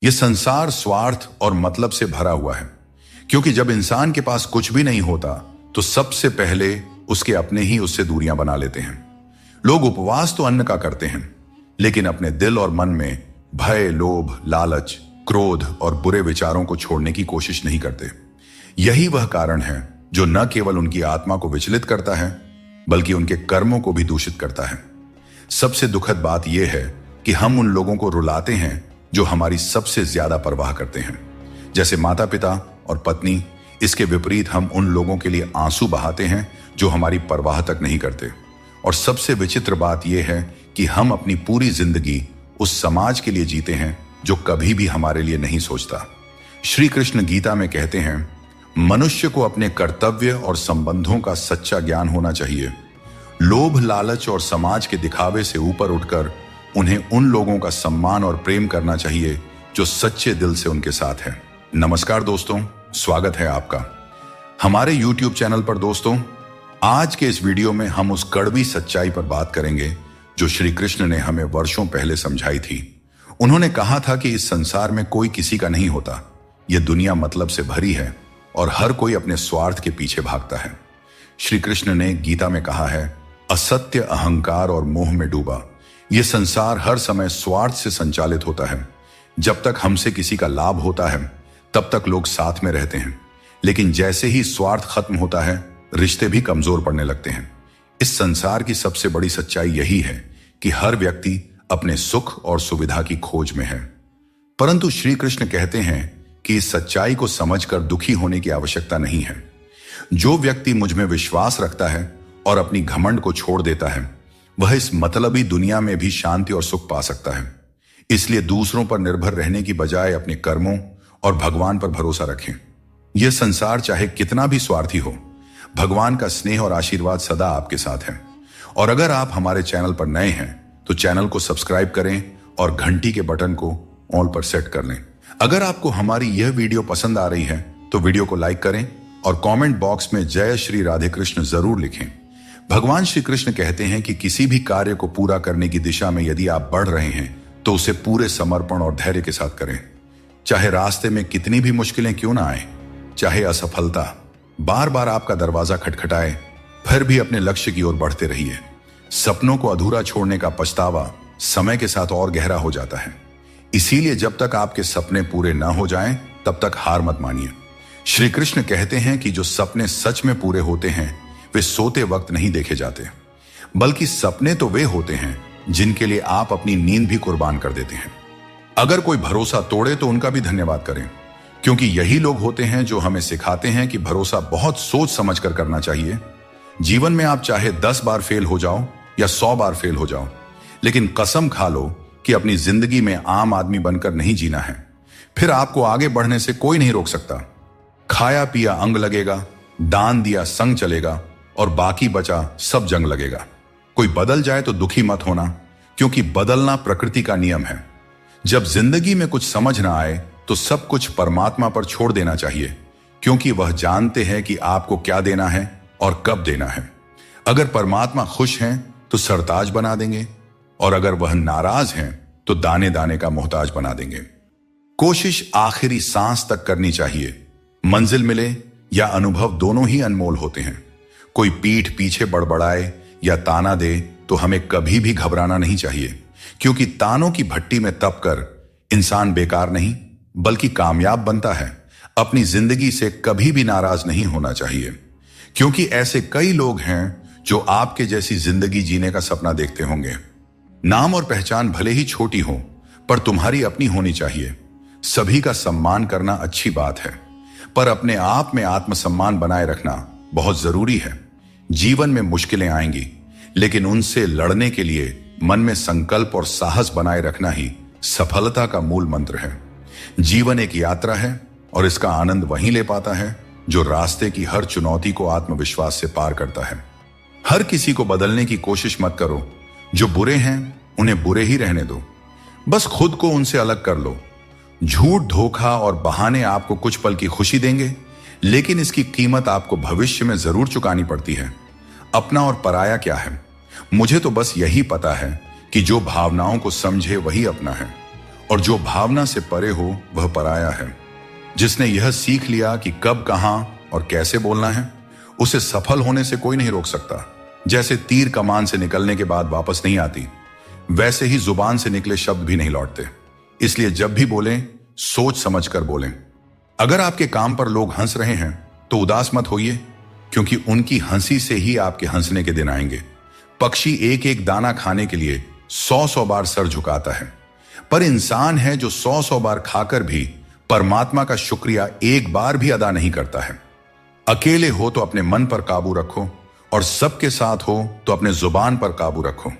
यह संसार स्वार्थ और मतलब से भरा हुआ है, क्योंकि जब इंसान के पास कुछ भी नहीं होता तो सबसे पहले उसके अपने ही उससे दूरियां बना लेते हैं। लोग उपवास तो अन्न का करते हैं, लेकिन अपने दिल और मन में भय, लोभ, लालच, क्रोध और बुरे विचारों को छोड़ने की कोशिश नहीं करते। यही वह कारण है जो न केवल उनकी आत्मा को विचलित करता है, बल्कि उनके कर्मों को भी दूषित करता है। सबसे दुखद बात यह है कि हम उन लोगों को रुलाते हैं जो हमारी सबसे ज्यादा परवाह करते हैं, जैसे माता पिता और पत्नी। इसके विपरीत हम उन लोगों के लिए आंसू बहाते हैं जो हमारी परवाह तक नहीं करते। और सबसे विचित्र बात यह है कि हम अपनी पूरी जिंदगी उस समाज के लिए जीते हैं जो कभी भी हमारे लिए नहीं सोचता। श्री कृष्ण गीता में कहते हैं, मनुष्य को अपने कर्तव्य और संबंधों का सच्चा ज्ञान होना चाहिए। लोभ, लालच और समाज के दिखावे से ऊपर उठकर उन्हें उन लोगों का सम्मान और प्रेम करना चाहिए जो सच्चे दिल से उनके साथ हैं। नमस्कार दोस्तों, स्वागत है आपका हमारे YouTube चैनल पर। दोस्तों, आज के इस वीडियो में हम उस कड़वी सच्चाई पर बात करेंगे जो श्री कृष्ण ने हमें वर्षों पहले समझाई थी। उन्होंने कहा था कि इस संसार में कोई किसी का नहीं होता। यह दुनिया मतलब से भरी है और हर कोई अपने स्वार्थ के पीछे भागता है। श्री कृष्ण ने गीता में कहा है, असत्य, अहंकार और मोह में डूबा यह संसार हर समय स्वार्थ से संचालित होता है। जब तक हमसे किसी का लाभ होता है तब तक लोग साथ में रहते हैं, लेकिन जैसे ही स्वार्थ खत्म होता है रिश्ते भी कमजोर पड़ने लगते हैं। इस संसार की सबसे बड़ी सच्चाई यही है कि हर व्यक्ति अपने सुख और सुविधा की खोज में है। परंतु श्री कृष्ण कहते हैं कि इस सच्चाई को समझकर दुखी होने की आवश्यकता नहीं है। जो व्यक्ति मुझ में विश्वास रखता है और अपनी घमंड को छोड़ देता है, वह इस मतलबी दुनिया में भी शांति और सुख पा सकता है। इसलिए दूसरों पर निर्भर रहने की बजाय अपने कर्मों और भगवान पर भरोसा रखें। यह संसार चाहे कितना भी स्वार्थी हो, भगवान का स्नेह और आशीर्वाद सदा आपके साथ है। और अगर आप हमारे चैनल पर नए हैं तो चैनल को सब्सक्राइब करें और घंटी के बटन को ऑल पर सेट कर लें। अगर आपको हमारी यह वीडियो पसंद आ रही है तो वीडियो को लाइक करें और कमेंट बॉक्स में जय श्री राधे कृष्ण जरूर लिखें। भगवान श्री कृष्ण कहते हैं कि किसी भी कार्य को पूरा करने की दिशा में यदि आप बढ़ रहे हैं तो उसे पूरे समर्पण और धैर्य के साथ करें। चाहे रास्ते में कितनी भी मुश्किलें क्यों ना आए, चाहे असफलता बार बार आपका दरवाजा खटखटाए, फिर भी अपने लक्ष्य की ओर बढ़ते रहिए। सपनों को अधूरा छोड़ने का पछतावा समय के साथ और गहरा हो जाता है। इसीलिए जब तक आपके सपने पूरे ना हो जाएं, तब तक हार मत मानिए। श्री कृष्ण कहते हैं कि जो सपने सच में पूरे होते हैं वे सोते वक्त नहीं देखे जाते, बल्कि सपने तो वे होते हैं जिनके लिए आप अपनी नींद भी कुर्बान कर देते हैं। अगर कोई भरोसा तोड़े तो उनका भी धन्यवाद करें, क्योंकि यही लोग होते हैं जो हमें सिखाते हैं कि भरोसा बहुत सोच समझ कर करना चाहिए। जीवन में आप चाहे 10 बार फेल हो जाओ या 100 बार फेल हो जाओ, लेकिन कसम खा लो कि अपनी जिंदगी में आम आदमी बनकर नहीं जीना है। फिर आपको आगे बढ़ने से कोई नहीं रोक सकता। खाया पिया अंग लगेगा, दान दिया संग चलेगा और बाकी बचा सब जंग लगेगा। कोई बदल जाए तो दुखी मत होना, क्योंकि बदलना प्रकृति का नियम है। जब जिंदगी में कुछ समझ ना आए तो सब कुछ परमात्मा पर छोड़ देना चाहिए, क्योंकि वह जानते हैं कि आपको क्या देना है और कब देना है। अगर परमात्मा खुश हैं तो सरताज बना देंगे, और अगर वह नाराज हैं तो दाने दाने का मोहताज बना देंगे। कोशिश आखिरी सांस तक करनी चाहिए। मंजिल मिले या अनुभव दोनों ही अनमोल होते हैं। कोई पीठ पीछे बड़बड़ाए या ताना दे तो हमें कभी भी घबराना नहीं चाहिए, क्योंकि तानों की भट्टी में तप कर इंसान बेकार नहीं बल्कि कामयाब बनता है। अपनी जिंदगी से कभी भी नाराज नहीं होना चाहिए, क्योंकि ऐसे कई लोग हैं जो आपके जैसी जिंदगी जीने का सपना देखते होंगे। नाम और पहचान भले ही छोटी हो, पर तुम्हारी अपनी होनी चाहिए। सभी का सम्मान करना अच्छी बात है, पर अपने आप में आत्मसम्मान बनाए रखना बहुत जरूरी है। जीवन में मुश्किलें आएंगी, लेकिन उनसे लड़ने के लिए मन में संकल्प और साहस बनाए रखना ही सफलता का मूल मंत्र है। जीवन एक यात्रा है और इसका आनंद वहीं ले पाता है जो रास्ते की हर चुनौती को आत्मविश्वास से पार करता है। हर किसी को बदलने की कोशिश मत करो। जो बुरे हैं उन्हें बुरे ही रहने दो, बस खुद को उनसे अलग कर लो। झूठ, धोखा और बहाने आपको कुछ पल की खुशी देंगे, लेकिन इसकी कीमत आपको भविष्य में जरूर चुकानी पड़ती है। अपना और पराया क्या है? मुझे तो बस यही पता है कि जो भावनाओं को समझे वही अपना है, और जो भावना से परे हो वह पराया है। जिसने यह सीख लिया कि कब, कहां और कैसे बोलना है, उसे सफल होने से कोई नहीं रोक सकता। जैसे तीर कमान से निकलने के बाद वापस नहीं आती, वैसे ही जुबान से निकले शब्द भी नहीं लौटते। इसलिए जब भी बोलें, सोच समझ कर बोलें। अगर आपके काम पर लोग हंस रहे हैं तो उदास मत होइए, क्योंकि उनकी हंसी से ही आपके हंसने के दिन आएंगे। पक्षी एक एक दाना खाने के लिए 100-100 बार सर झुकाता है, पर इंसान है जो 100-100 बार खाकर भी परमात्मा का शुक्रिया एक बार भी अदा नहीं करता है। अकेले हो तो अपने मन पर काबू रखो, और सबके साथ हो तो अपने जुबान पर काबू रखो।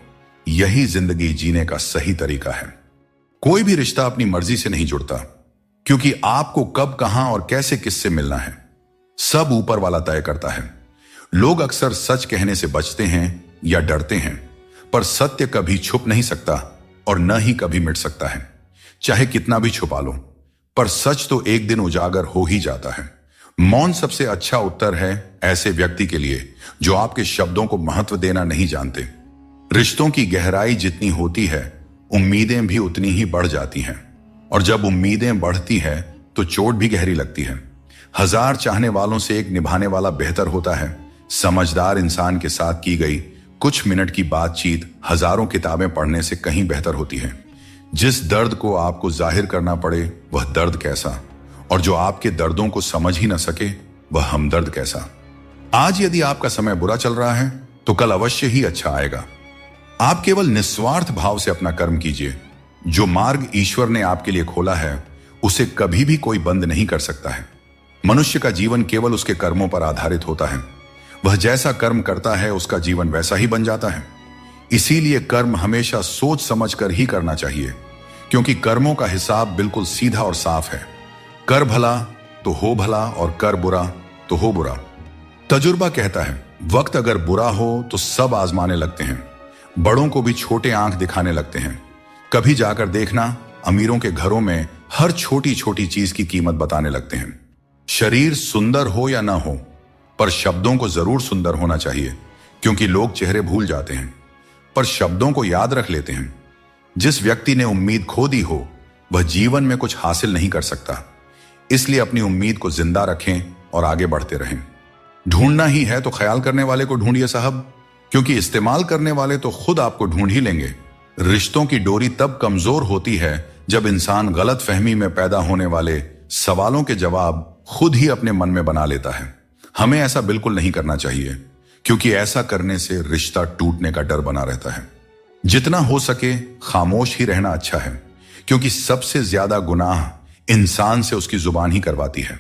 यही जिंदगी जीने का सही तरीका है। कोई भी रिश्ता अपनी मर्जी से नहीं जुड़ता, क्योंकि आपको कब, कहां और कैसे किससे मिलना है, सब ऊपर वाला तय करता है। लोग अक्सर सच कहने से बचते हैं या डरते हैं, पर सत्य कभी छुप नहीं सकता और न ही कभी मिट सकता है। चाहे कितना भी छुपा लो, पर सच तो एक दिन उजागर हो ही जाता है। मौन सबसे अच्छा उत्तर है ऐसे व्यक्ति के लिए जो आपके शब्दों को महत्व देना नहीं जानते। रिश्तों की गहराई जितनी होती है, उम्मीदें भी उतनी ही बढ़ जाती हैं, और जब उम्मीदें बढ़ती है तो चोट भी गहरी लगती है। 1000 चाहने वालों से एक निभाने वाला बेहतर होता है। समझदार इंसान के साथ की गई कुछ मिनट की बातचीत हजारों किताबें पढ़ने से कहीं बेहतर होती है। जिस दर्द को आपको जाहिर करना पड़े वह दर्द कैसा, और जो आपके दर्दों को समझ ही न सके वह हमदर्द कैसा। आज यदि आपका समय बुरा चल रहा है तो कल अवश्य ही अच्छा आएगा। आप केवल निस्वार्थ भाव से अपना कर्म कीजिए। जो मार्ग ईश्वर ने आपके लिए खोला है उसे कभी भी कोई बंद नहीं कर सकता है। मनुष्य का जीवन केवल उसके कर्मों पर आधारित होता है। वह जैसा कर्म करता है उसका जीवन वैसा ही बन जाता है। इसीलिए कर्म हमेशा सोच समझ कर ही करना चाहिए, क्योंकि कर्मों का हिसाब बिल्कुल सीधा और साफ है। कर भला तो हो भला, और कर बुरा तो हो बुरा। तजुर्बा कहता है, वक्त अगर बुरा हो तो सब आजमाने लगते हैं, बड़ों को भी छोटे आंख दिखाने लगते हैं। कभी जाकर देखना, अमीरों के घरों में हर छोटी छोटी चीज की कीमत बताने लगते हैं। शरीर सुंदर हो या ना हो, पर शब्दों को जरूर सुंदर होना चाहिए, क्योंकि लोग चेहरे भूल जाते हैं पर शब्दों को याद रख लेते हैं। जिस व्यक्ति ने उम्मीद खो दी हो वह जीवन में कुछ हासिल नहीं कर सकता। इसलिए अपनी उम्मीद को जिंदा रखें और आगे बढ़ते रहें। ढूंढना ही है तो ख्याल करने वाले को ढूंढिए साहब, क्योंकि इस्तेमाल करने वाले तो खुद आपको ढूंढ ही लेंगे। रिश्तों की डोरी तब कमजोर होती है जब इंसान गलत फहमी में पैदा होने वाले सवालों के जवाब खुद ही अपने मन में बना लेता है। हमें ऐसा बिल्कुल नहीं करना चाहिए, क्योंकि ऐसा करने से रिश्ता टूटने का डर बना रहता है। जितना हो सके खामोश ही रहना अच्छा है, क्योंकि सबसे ज्यादा गुनाह इंसान से उसकी जुबान ही करवाती है।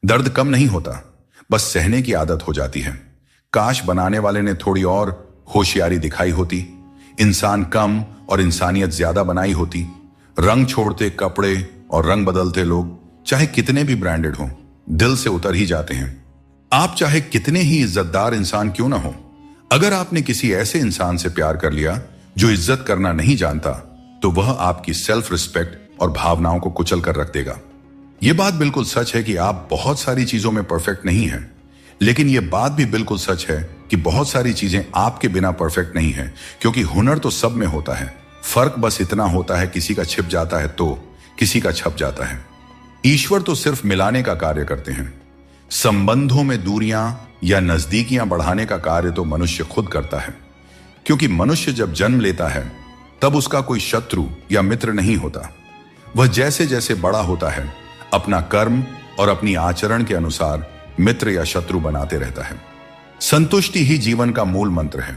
दर्द कम नहीं होता, बस सहने की आदत हो जाती है। काश बनाने वाले ने थोड़ी और होशियारी दिखाई होती, इंसान कम और इंसानियत ज्यादा बनाई होती। रंग छोड़ते कपड़े और रंग बदलते लोग चाहे कितने भी ब्रांडेड हों, दिल से उतर ही जाते हैं। आप चाहे कितने ही इज्जतदार इंसान क्यों ना हो, अगर आपने किसी ऐसे इंसान से प्यार कर लिया जो इज्जत करना नहीं जानता, तो वह आपकी सेल्फ रिस्पेक्ट और भावनाओं को कुचल कर रख देगा। यह बात बिल्कुल सच है कि आप बहुत सारी चीजों में परफेक्ट नहीं हैं, लेकिन यह बात भी बिल्कुल सच है कि बहुत सारी चीजें आपके बिना परफेक्ट नहीं है, क्योंकि हुनर तो सब में होता है। फर्क बस इतना होता है, किसी का छिप जाता है तो किसी का छप जाता है। ईश्वर तो सिर्फ मिलाने का कार्य करते हैं। संबंधों में दूरियां या नजदीकियां बढ़ाने का कार्य तो मनुष्य खुद करता है, क्योंकि मनुष्य जब जन्म लेता है तब उसका कोई शत्रु या मित्र नहीं होता। वह जैसे जैसे बड़ा होता है अपना कर्म और अपनी आचरण के अनुसार मित्र या शत्रु बनाते रहता है। संतुष्टि ही जीवन का मूल मंत्र है।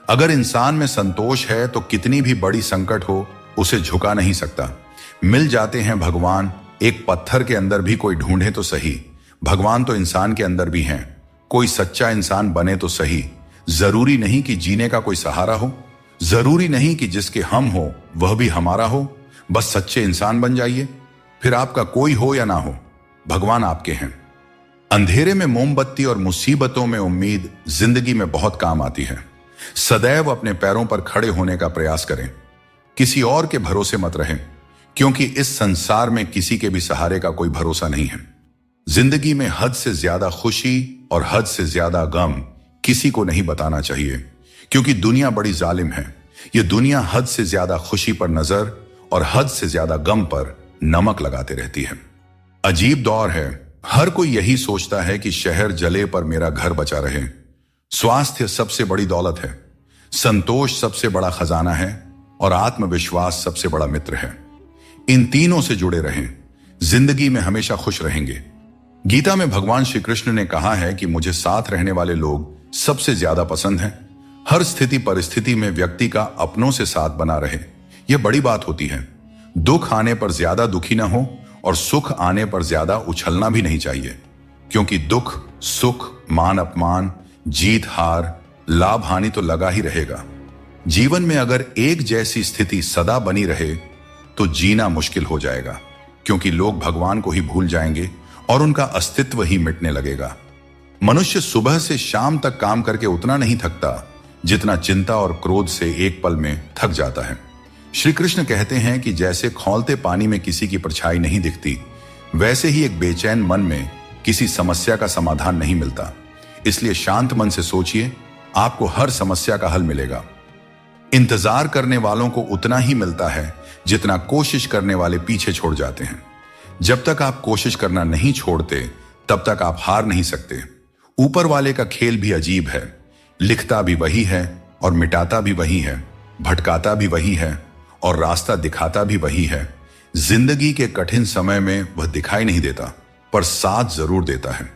अगर इंसान में संतोष है तो कितनी भी बड़ी संकट हो उसे झुका नहीं सकता। मिल जाते हैं भगवान, एक पत्थर के अंदर भी कोई ढूंढे तो सही। भगवान तो इंसान के अंदर भी हैं, कोई सच्चा इंसान बने तो सही। जरूरी नहीं कि जीने का कोई सहारा हो, जरूरी नहीं कि जिसके हम हो वह भी हमारा हो। बस सच्चे इंसान बन जाइए, फिर आपका कोई हो या ना हो, भगवान आपके हैं। अंधेरे में मोमबत्ती और मुसीबतों में उम्मीद जिंदगी में बहुत काम आती है। सदैव अपने पैरों पर खड़े होने का प्रयास करें, किसी और के भरोसे मत रहें, क्योंकि इस संसार में किसी के भी सहारे का कोई भरोसा नहीं है। जिंदगी में हद से ज्यादा खुशी और हद से ज्यादा गम किसी को नहीं बताना चाहिए, क्योंकि दुनिया बड़ी जालिम है। यह दुनिया हद से ज्यादा खुशी पर नजर और हद से ज्यादा गम पर नमक लगाते रहती है। अजीब दौर है। हर कोई यही सोचता है कि शहर जले पर मेरा घर बचा रहे। स्वास्थ्य सबसे बड़ी दौलत है, संतोष सबसे बड़ा खजाना है और आत्मविश्वास सबसे बड़ा मित्र है। इन तीनों से जुड़े रहें, जिंदगी में हमेशा खुश रहेंगे। गीता में भगवान श्री कृष्ण ने कहा है कि मुझे साथ रहने वाले लोग सबसे ज्यादा पसंद हैं। हर स्थिति परिस्थिति में व्यक्ति का अपनों से साथ बना रहे, यह बड़ी बात होती है। दुख आने पर ज्यादा दुखी ना हो और सुख आने पर ज्यादा उछलना भी नहीं चाहिए, क्योंकि दुख सुख, मान अपमान, जीत हार, लाभ हानि तो लगा ही रहेगा। जीवन में अगर एक जैसी स्थिति सदा बनी रहे तो जीना मुश्किल हो जाएगा, क्योंकि लोग भगवान को ही भूल जाएंगे और उनका अस्तित्व ही मिटने लगेगा। मनुष्य सुबह से शाम तक काम करके उतना नहीं थकता जितना चिंता और क्रोध से एक पल में थक जाता है। श्री कृष्ण कहते हैं कि जैसे खौलते पानी में किसी की परछाई नहीं दिखती, वैसे ही एक बेचैन मन में किसी समस्या का समाधान नहीं मिलता। इसलिए शांत मन से सोचिए, आपको हर समस्या का हल मिलेगा। इंतजार करने वालों को उतना ही मिलता है जितना कोशिश करने वाले पीछे छोड़ जाते हैं। जब तक आप कोशिश करना नहीं छोड़ते, तब तक आप हार नहीं सकते। ऊपर वाले का खेल भी अजीब है, लिखता भी वही है और मिटाता भी वही है, भटकाता भी वही है और रास्ता दिखाता भी वही है। जिंदगी के कठिन समय में वह दिखाई नहीं देता, पर साथ जरूर देता है।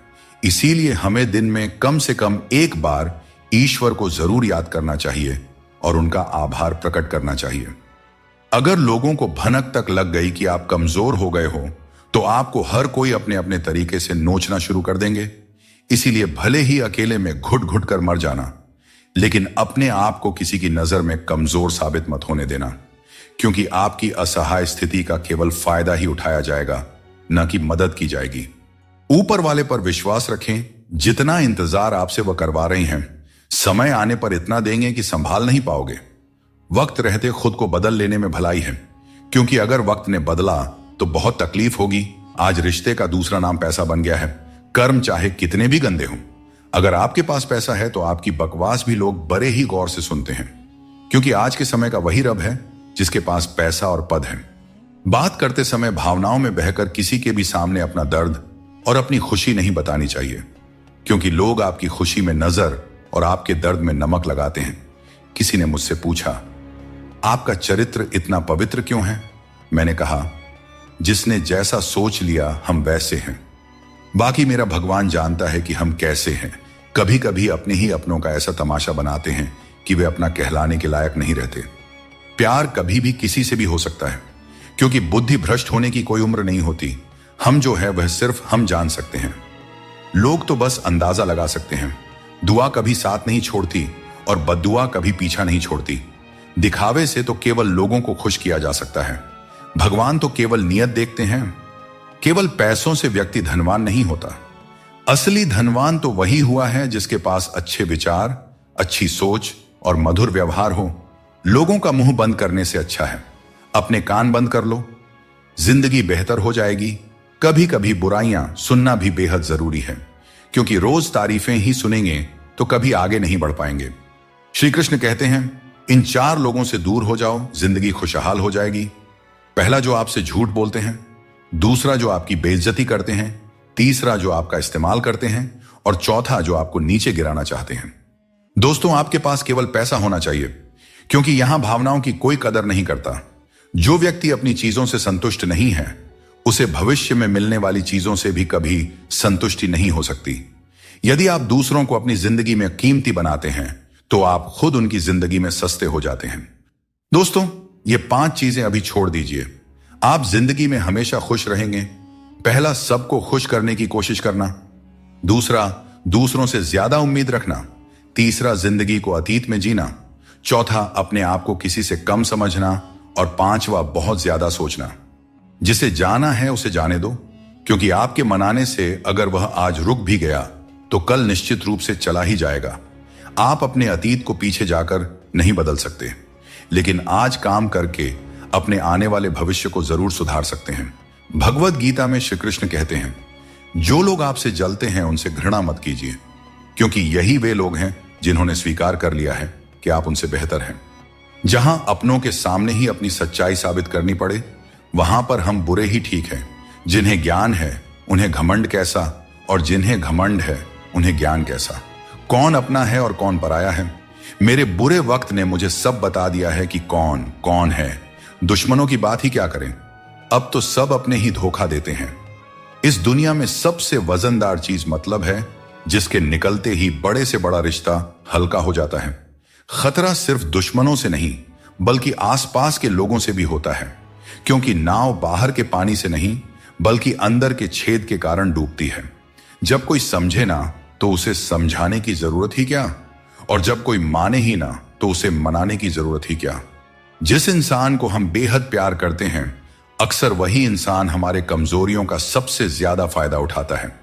इसीलिए हमें दिन में कम से कम एक बार ईश्वर को जरूर याद करना चाहिए और उनका आभार प्रकट करना चाहिए। अगर लोगों को भनक तक लग गई कि आप कमजोर हो गए हो, तो आपको हर कोई अपने अपने तरीके से नोचना शुरू कर देंगे। इसीलिए भले ही अकेले में घुट घुट कर मर जाना, लेकिन अपने आप को किसी की नजर में कमजोर साबित मत होने देना, क्योंकि आपकी असहाय स्थिति का केवल फायदा ही उठाया जाएगा, न कि मदद की जाएगी। ऊपर वाले पर विश्वास रखें। जितना इंतजार आपसे वह करवा रहे हैं, समय आने पर इतना देंगे कि संभाल नहीं पाओगे। वक्त रहते खुद को बदल लेने में भलाई है, क्योंकि अगर वक्त ने बदला तो बहुत तकलीफ होगी। आज रिश्ते का दूसरा नाम पैसा बन गया है। कर्म चाहे कितने भी गंदे हों, अगर आपके पास पैसा है तो आपकी बकवास भी लोग बड़े ही गौर से सुनते हैं, क्योंकि आज के समय का वही रब है जिसके पास पैसा और पद है। बात करते समय भावनाओं में बहकर किसी के भी सामने अपना दर्द और अपनी खुशी नहीं बतानी चाहिए, क्योंकि लोग आपकी खुशी में नजर और आपके दर्द में नमक लगाते हैं। किसी ने मुझसे पूछा, आपका चरित्र इतना पवित्र क्यों है? मैंने कहा, जिसने जैसा सोच लिया हम वैसे हैं। बाकी मेरा भगवान जानता है कि हम कैसे हैं। कभी कभी अपने ही अपनों का ऐसा तमाशा बनाते हैं कि वे अपना कहलाने के लायक नहीं रहते। प्यार कभी भी किसी से भी हो सकता है, क्योंकि बुद्धि भ्रष्ट होने की कोई उम्र नहीं होती। हम जो है वह सिर्फ हम जान सकते हैं। लोग तो बस अंदाजा लगा सकते हैं। दुआ कभी साथ नहीं छोड़ती और बद्दुआ कभी पीछा नहीं छोड़ती। दिखावे से तो केवल लोगों को खुश किया जा सकता है। भगवान तो केवल नियत देखते हैं। केवल पैसों से व्यक्ति धनवान नहीं होता। असली धनवान तो वही हुआ है जिसके पास अच्छे विचार, अच्छी सोच और मधुर व्यवहार हो। लोगों का मुंह बंद करने से अच्छा है अपने कान बंद कर लो, जिंदगी बेहतर हो जाएगी। कभी कभी बुराइयां सुनना भी बेहद जरूरी है, क्योंकि रोज तारीफें ही सुनेंगे तो कभी आगे नहीं बढ़ पाएंगे। श्री कृष्ण कहते हैं, इन 4 लोगों से दूर हो जाओ, जिंदगी खुशहाल हो जाएगी। पहला, जो आपसे झूठ बोलते हैं। दूसरा, जो आपकी बेइज्जती करते हैं। तीसरा, जो आपका इस्तेमाल करते हैं। और चौथा, जो आपको नीचे गिराना चाहते हैं। दोस्तों, आपके पास केवल पैसा होना चाहिए, क्योंकि यहां भावनाओं की कोई कदर नहीं करता। जो व्यक्ति अपनी चीजों से संतुष्ट नहीं है, उसे भविष्य में मिलने वाली चीजों से भी कभी संतुष्टि नहीं हो सकती। यदि आप दूसरों को अपनी जिंदगी में कीमती बनाते हैं, तो आप खुद उनकी जिंदगी में सस्ते हो जाते हैं। दोस्तों, ये 5 चीजें अभी छोड़ दीजिए, आप जिंदगी में हमेशा खुश रहेंगे। पहला, सबको खुश करने की कोशिश करना। दूसरा, दूसरों से ज्यादा उम्मीद रखना। तीसरा, जिंदगी को अतीत में जीना। चौथा, अपने आप को किसी से कम समझना। और 5वां, बहुत ज्यादा सोचना। जिसे जाना है उसे जाने दो, क्योंकि आपके मनाने से अगर वह आज रुक भी गया तो कल निश्चित रूप से चला ही जाएगा। आप अपने अतीत को पीछे जाकर नहीं बदल सकते, लेकिन आज काम करके अपने आने वाले भविष्य को जरूर सुधार सकते हैं। भगवद गीता में श्री कृष्ण कहते हैं, जो लोग आपसे जलते हैं उनसे घृणा मत कीजिए, क्योंकि यही वे लोग हैं जिन्होंने स्वीकार कर लिया है कि आप उनसे बेहतर हैं। जहां अपनों के सामने ही अपनी सच्चाई साबित करनी पड़े, वहां पर हम बुरे ही ठीक हैं। जिन्हें ज्ञान है उन्हें घमंड कैसा, और जिन्हें घमंड है उन्हें ज्ञान कैसा। कौन अपना है और कौन पराया है। मेरे बुरे वक्त ने मुझे सब बता दिया है कि कौन कौन है। दुश्मनों की बात ही क्या करें, अब तो सब अपने ही धोखा देते हैं। इस दुनिया में सबसे वजनदार चीज मतलब है, जिसके निकलते ही बड़े से बड़ा रिश्ता हल्का हो जाता है। खतरा सिर्फ दुश्मनों से नहीं बल्कि आसपास के लोगों से भी होता है, क्योंकि नाव बाहर के पानी से नहीं बल्कि अंदर के छेद के कारण डूबती है। जब कोई समझे ना तो उसे समझाने की जरूरत ही क्या, और जब कोई माने ही ना तो उसे मनाने की जरूरत ही क्या। जिस इंसान को हम बेहद प्यार करते हैं, अक्सर वही इंसान हमारे कमजोरियों का सबसे ज्यादा फायदा उठाता है,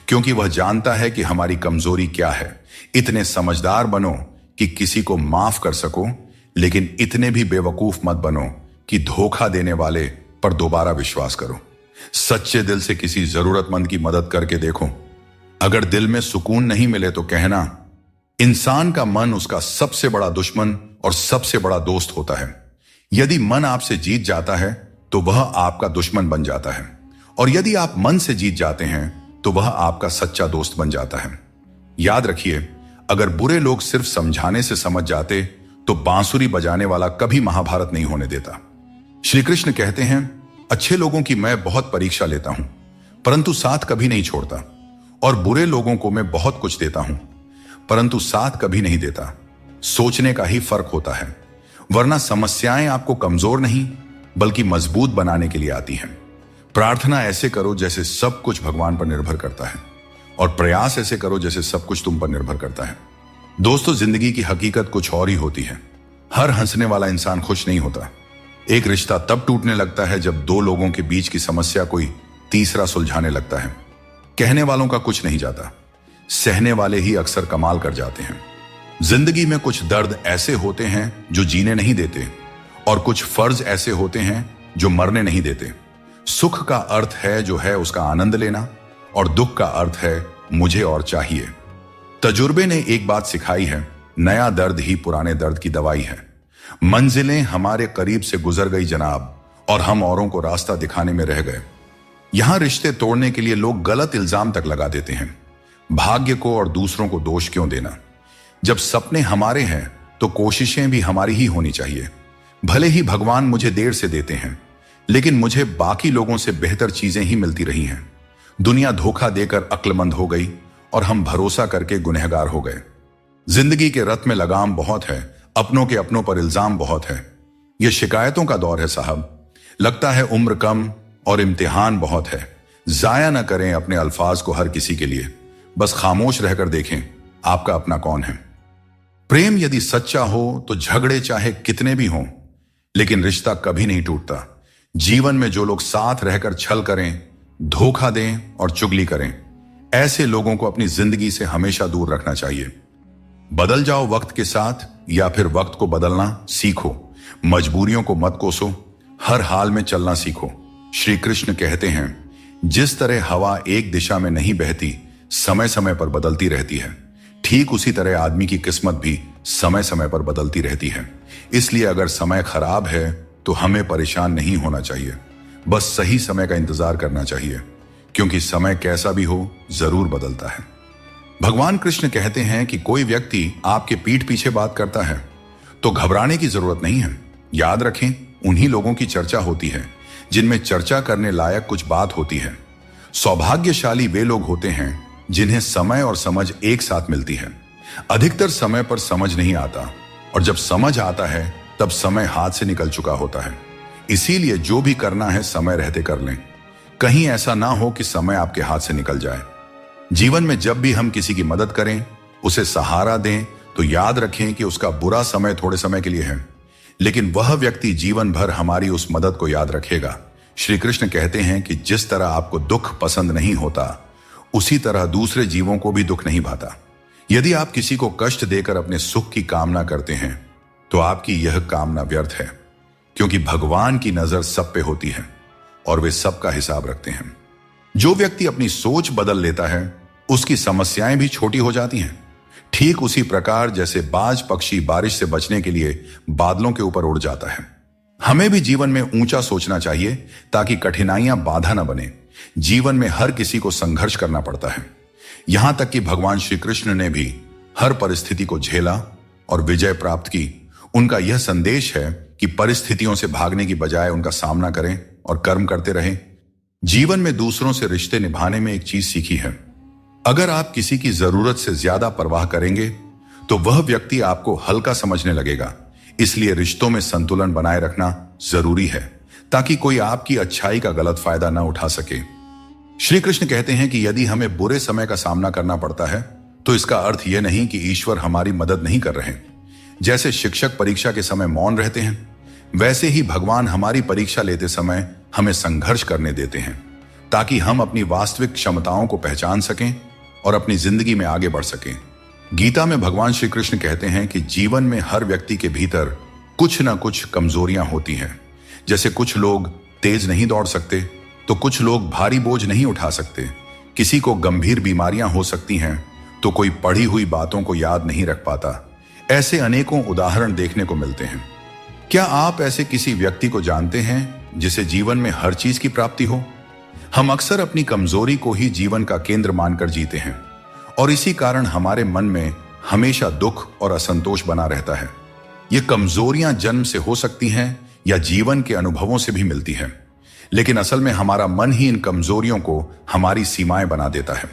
क्योंकि वह जानता है कि हमारी कमजोरी क्या है। इतने समझदार बनो कि किसी को माफ कर सको, लेकिन इतने भी बेवकूफ मत बनो कि धोखा देने वाले पर दोबारा विश्वास करो। सच्चे दिल से किसी जरूरतमंद की मदद करके देखो। अगर दिल में सुकून नहीं मिले तो कहना, इंसान का मन उसका सबसे बड़ा दुश्मन और सबसे बड़ा दोस्त होता है। यदि मन आपसे जीत जाता है तो वह आपका दुश्मन बन जाता है, और यदि आप मन से जीत जाते हैं तो वह आपका सच्चा दोस्त बन जाता है। याद रखिए, अगर बुरे लोग सिर्फ समझाने से समझ जाते तो बांसुरी बजाने वाला कभी महाभारत नहीं होने देता। श्री कृष्ण कहते हैं, अच्छे लोगों की मैं बहुत परीक्षा लेता हूं परंतु साथ कभी नहीं छोड़ता, और बुरे लोगों को मैं बहुत कुछ देता हूं परंतु साथ कभी नहीं देता। सोचने का ही फर्क होता है, वरना समस्याएं आपको कमजोर नहीं बल्कि मजबूत बनाने के लिए आती हैं। प्रार्थना ऐसे करो जैसे सब कुछ भगवान पर निर्भर करता है, और प्रयास ऐसे करो जैसे सब कुछ तुम पर निर्भर करता है। दोस्तों, जिंदगी की हकीकत कुछ और ही होती है। हर हंसने वाला इंसान खुश नहीं होता। एक रिश्ता तब टूटने लगता है जब दो लोगों के बीच की समस्या कोई तीसरा सुलझाने लगता है। कहने वालों का कुछ नहीं जाता, सहने वाले ही अक्सर कमाल कर जाते हैं। जिंदगी में कुछ दर्द ऐसे होते हैं जो जीने नहीं देते, और कुछ फर्ज ऐसे होते हैं जो मरने नहीं देते। सुख का अर्थ है जो है उसका आनंद लेना, और दुख का अर्थ है मुझे और चाहिए। तजुर्बे ने एक बात सिखाई है, नया दर्द ही पुराने दर्द की दवाई है। मंजिलें हमारे करीब से गुजर गई जनाब, और हम औरों को रास्ता दिखाने में रह गए। यहां रिश्ते तोड़ने के लिए लोग गलत इल्जाम तक लगा देते हैं। भाग्य को और दूसरों को दोष क्यों देना। जब सपने हमारे हैं तो कोशिशें भी हमारी ही होनी चाहिए। भले ही भगवान मुझे देर से देते हैं, लेकिन मुझे बाकी लोगों से बेहतर चीजें ही मिलती रही हैं। दुनिया धोखा देकर अक्लमंद हो गई और हम भरोसा करके गुनहगार हो गए। जिंदगी के रथ में लगाम बहुत है, अपनों के अपनों पर इल्जाम बहुत है। यह शिकायतों का दौर है साहब। लगता है उम्र कम और इम्तिहान बहुत है। जाया ना करें अपने अल्फाज को हर किसी के लिए, बस खामोश रहकर देखें आपका अपना कौन है। प्रेम यदि सच्चा हो तो झगड़े चाहे कितने भी हों, लेकिन रिश्ता कभी नहीं टूटता। जीवन में जो लोग साथ रहकर छल करें, धोखा दें और चुगली करें, ऐसे लोगों को अपनी जिंदगी से हमेशा दूर रखना चाहिए। बदल जाओ वक्त के साथ, या फिर वक्त को बदलना सीखो। मजबूरियों को मत कोसो, हर हाल में चलना सीखो। श्री कृष्ण कहते हैं, जिस तरह हवा एक दिशा में नहीं बहती, समय समय पर बदलती रहती है, ठीक उसी तरह आदमी की किस्मत भी समय समय पर बदलती रहती है। इसलिए अगर समय खराब है तो हमें परेशान नहीं होना चाहिए, बस सही समय का इंतजार करना चाहिए, क्योंकि समय कैसा भी हो जरूर बदलता है। भगवान कृष्ण कहते हैं कि कोई व्यक्ति आपके पीठ पीछे बात करता है तो घबराने की जरूरत नहीं है। याद रखें, उन्हीं लोगों की चर्चा होती है जिनमें चर्चा करने लायक कुछ बात होती है। सौभाग्यशाली वे लोग होते हैं जिन्हें समय और समझ एक साथ मिलती है। अधिकतर समय पर समझ नहीं आता, और जब समझ आता है तब समय हाथ से निकल चुका होता है। इसीलिए जो भी करना है समय रहते कर लें, कहीं ऐसा ना हो कि समय आपके हाथ से निकल जाए। जीवन में जब भी हम किसी की मदद करें, उसे सहारा दें, तो याद रखें कि उसका बुरा समय थोड़े समय के लिए है, लेकिन वह व्यक्ति जीवन भर हमारी उस मदद को याद रखेगा। श्री कृष्ण कहते हैं कि जिस तरह आपको दुख पसंद नहीं होता, उसी तरह दूसरे जीवों को भी दुख नहीं भाता। यदि आप किसी को कष्ट देकर अपने सुख की कामना करते हैं तो आपकी यह कामना व्यर्थ है, क्योंकि भगवान की नजर सब पे होती है और वे सबका हिसाब रखते हैं। जो व्यक्ति अपनी सोच बदल लेता है, उसकी समस्याएं भी छोटी हो जाती हैं। ठीक उसी प्रकार जैसे बाज पक्षी बारिश से बचने के लिए बादलों के ऊपर उड़ जाता है, हमें भी जीवन में ऊंचा सोचना चाहिए ताकि कठिनाइयां बाधा न बने। जीवन में हर किसी को संघर्ष करना पड़ता है, यहां तक कि भगवान श्री कृष्ण ने भी हर परिस्थिति को झेला और विजय प्राप्त की। उनका यह संदेश है कि परिस्थितियों से भागने की बजाय उनका सामना करें और कर्म करते रहें। जीवन में दूसरों से रिश्ते निभाने में एक चीज सीखी है, अगर आप किसी की जरूरत से ज्यादा परवाह करेंगे तो वह व्यक्ति आपको हल्का समझने लगेगा। इसलिए रिश्तों में संतुलन बनाए रखना जरूरी है ताकि कोई आपकी अच्छाई का गलत फायदा न उठा सके। श्री कृष्ण कहते हैं कि यदि हमें बुरे समय का सामना करना पड़ता है तो इसका अर्थ यह नहीं कि ईश्वर हमारी मदद नहीं कर रहे। जैसे शिक्षक परीक्षा के समय मौन रहते हैं, वैसे ही भगवान हमारी परीक्षा लेते समय हमें संघर्ष करने देते हैं ताकि हम अपनी वास्तविक क्षमताओं को पहचान सकें और अपनी जिंदगी में आगे बढ़ सकें। गीता में भगवान श्री कृष्ण कहते हैं कि जीवन में हर व्यक्ति के भीतर कुछ न कुछ कमजोरियां होती हैं। जैसे कुछ लोग तेज नहीं दौड़ सकते तो कुछ लोग भारी बोझ नहीं उठा सकते, किसी को गंभीर बीमारियां हो सकती हैं तो कोई पढ़ी हुई बातों को याद नहीं रख पाता। ऐसे अनेकों उदाहरण देखने को मिलते हैं। क्या आप ऐसे किसी व्यक्ति को जानते हैं जिसे जीवन में हर चीज की प्राप्ति हो? हम अक्सर अपनी कमजोरी को ही जीवन का केंद्र मानकर जीते हैं और इसी कारण हमारे मन में हमेशा दुख और असंतोष बना रहता है। ये कमजोरियां जन्म से हो सकती हैं या जीवन के अनुभवों से भी मिलती हैं, लेकिन असल में हमारा मन ही इन कमजोरियों को हमारी सीमाएं बना देता है।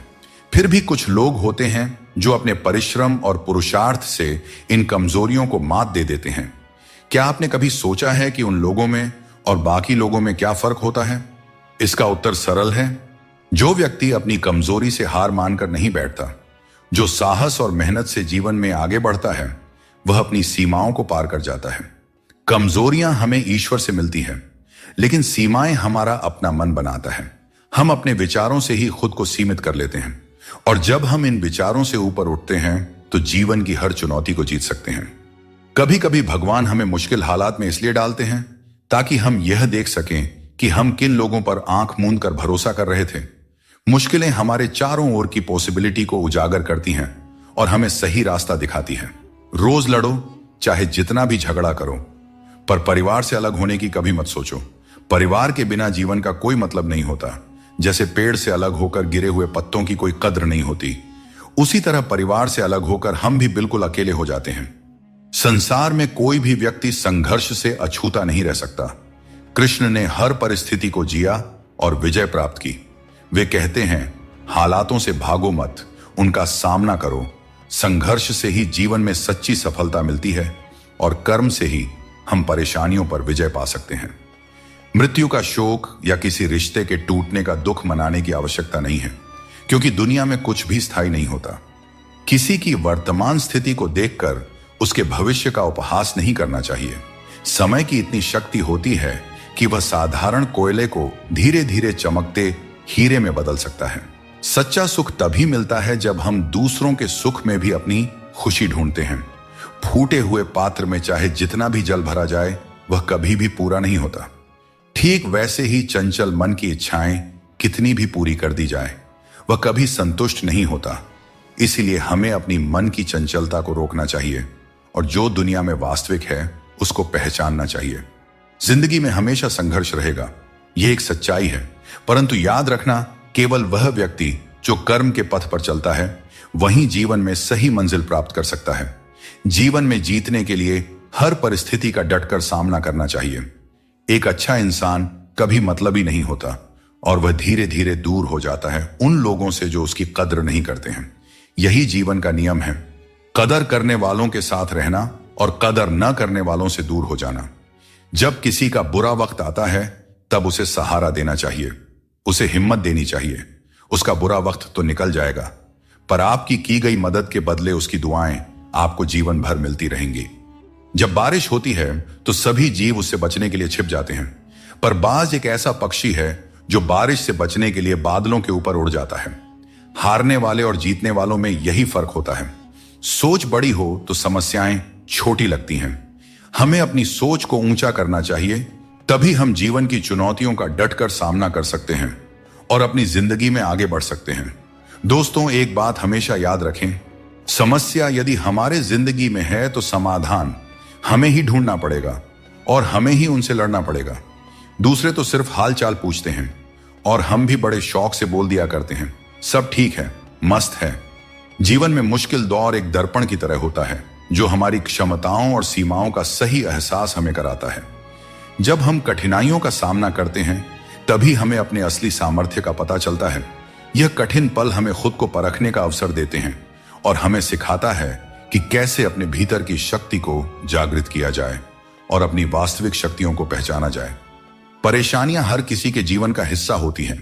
फिर भी कुछ लोग होते हैं जो अपने परिश्रम और पुरुषार्थ से इन कमजोरियों को मात दे देते हैं। क्या आपने कभी सोचा है कि उन लोगों में और बाकी लोगों में क्या फर्क होता है? इसका उत्तर सरल है। जो व्यक्ति अपनी कमजोरी से हार मानकर नहीं बैठता, जो साहस और मेहनत से जीवन में आगे बढ़ता है, वह अपनी सीमाओं को पार कर जाता है। कमजोरियां हमें ईश्वर से मिलती हैं, लेकिन सीमाएं हमारा अपना मन बनाता है। हम अपने विचारों से ही खुद को सीमित कर लेते हैं और जब हम इन विचारों से ऊपर उठते हैं तो जीवन की हर चुनौती को जीत सकते हैं। कभी कभी भगवान हमें मुश्किल हालात में इसलिए डालते हैं ताकि हम यह देख सकें कि हम किन लोगों पर आंख मूंद कर भरोसा कर रहे थे। मुश्किलें हमारे चारों ओर की पॉसिबिलिटी को उजागर करती हैं और हमें सही रास्ता दिखाती हैं। रोज लड़ो, चाहे जितना भी झगड़ा करो, पर परिवार से अलग होने की कभी मत सोचो। परिवार के बिना जीवन का कोई मतलब नहीं होता। जैसे पेड़ से अलग होकर गिरे हुए पत्तों की कोई कद्र नहीं होती, उसी तरह परिवार से अलग होकर हम भी बिल्कुल अकेले हो जाते हैं। संसार में कोई भी व्यक्ति संघर्ष से अछूता नहीं रह सकता। कृष्ण ने हर परिस्थिति को जिया और विजय प्राप्त की। वे कहते हैं, हालातों से भागो मत, उनका सामना करो। संघर्ष से ही जीवन में सच्ची सफलता मिलती है और कर्म से ही हम परेशानियों पर विजय पा सकते हैं। मृत्यु का शोक या किसी रिश्ते के टूटने का दुख मनाने की आवश्यकता नहीं है, क्योंकि दुनिया में कुछ भी स्थायी नहीं होता। किसी की वर्तमान स्थिति को देखकर उसके भविष्य का उपहास नहीं करना चाहिए। समय की इतनी शक्ति होती है कि वह साधारण कोयले को धीरे धीरे चमकते हीरे में बदल सकता है। सच्चा सुख तभी मिलता है जब हम दूसरों के सुख में भी अपनी खुशी ढूंढते हैं। फूटे हुए पात्र में चाहे जितना भी जल भरा जाए, वह कभी भी पूरा नहीं होता। ठीक वैसे ही चंचल मन की इच्छाएं कितनी भी पूरी कर दी जाए, वह कभी संतुष्ट नहीं होता। इसीलिए हमें अपनी मन की चंचलता को रोकना चाहिए और जो दुनिया में वास्तविक है उसको पहचानना चाहिए। जिंदगी में हमेशा संघर्ष रहेगा, यह एक सच्चाई है, परंतु याद रखना, केवल वह व्यक्ति जो कर्म के पथ पर चलता है वही जीवन में सही मंजिल प्राप्त कर सकता है। जीवन में जीतने के लिए हर परिस्थिति का डटकर सामना करना चाहिए। एक अच्छा इंसान कभी मतलबी नहीं होता और वह धीरे धीरे दूर हो जाता है उन लोगों से जो उसकी कद्र नहीं करते हैं। यही जीवन का नियम है, कदर करने वालों के साथ रहना और कदर न करने वालों से दूर हो जाना। जब किसी का बुरा वक्त आता है तब उसे सहारा देना चाहिए, उसे हिम्मत देनी चाहिए। उसका बुरा वक्त तो निकल जाएगा, पर आपकी की गई मदद के बदले उसकी दुआएं आपको जीवन भर मिलती रहेंगी। जब बारिश होती है तो सभी जीव उससे बचने के लिए छिप जाते हैं, पर बाज एक ऐसा पक्षी है जो बारिश से बचने के लिए बादलों के ऊपर उड़ जाता है। हारने वाले और जीतने वालों में यही फर्क होता है। सोच बड़ी हो तो समस्याएं छोटी लगती हैं। हमें अपनी सोच को ऊंचा करना चाहिए, तभी हम जीवन की चुनौतियों का डटकर सामना कर सकते हैं और अपनी जिंदगी में आगे बढ़ सकते हैं। दोस्तों, एक बात हमेशा याद रखें, समस्या यदि हमारे जिंदगी में है तो समाधान हमें ही ढूंढना पड़ेगा और हमें ही उनसे लड़ना पड़ेगा। दूसरे तो सिर्फ हालचाल पूछते हैं और हम भी बड़े शौक से बोल दिया करते हैं, सब ठीक है, मस्त है। जीवन में मुश्किल दौर एक दर्पण की तरह होता है जो हमारी क्षमताओं और सीमाओं का सही एहसास हमें कराता है। जब हम कठिनाइयों का सामना करते हैं तभी हमें अपने असली सामर्थ्य का पता चलता है। यह कठिन पल हमें खुद को परखने का अवसर देते हैं और हमें सिखाता है कि कैसे अपने भीतर की शक्ति को जागृत किया जाए और अपनी वास्तविक शक्तियों को पहचाना जाए। परेशानियां हर किसी के जीवन का हिस्सा होती हैं।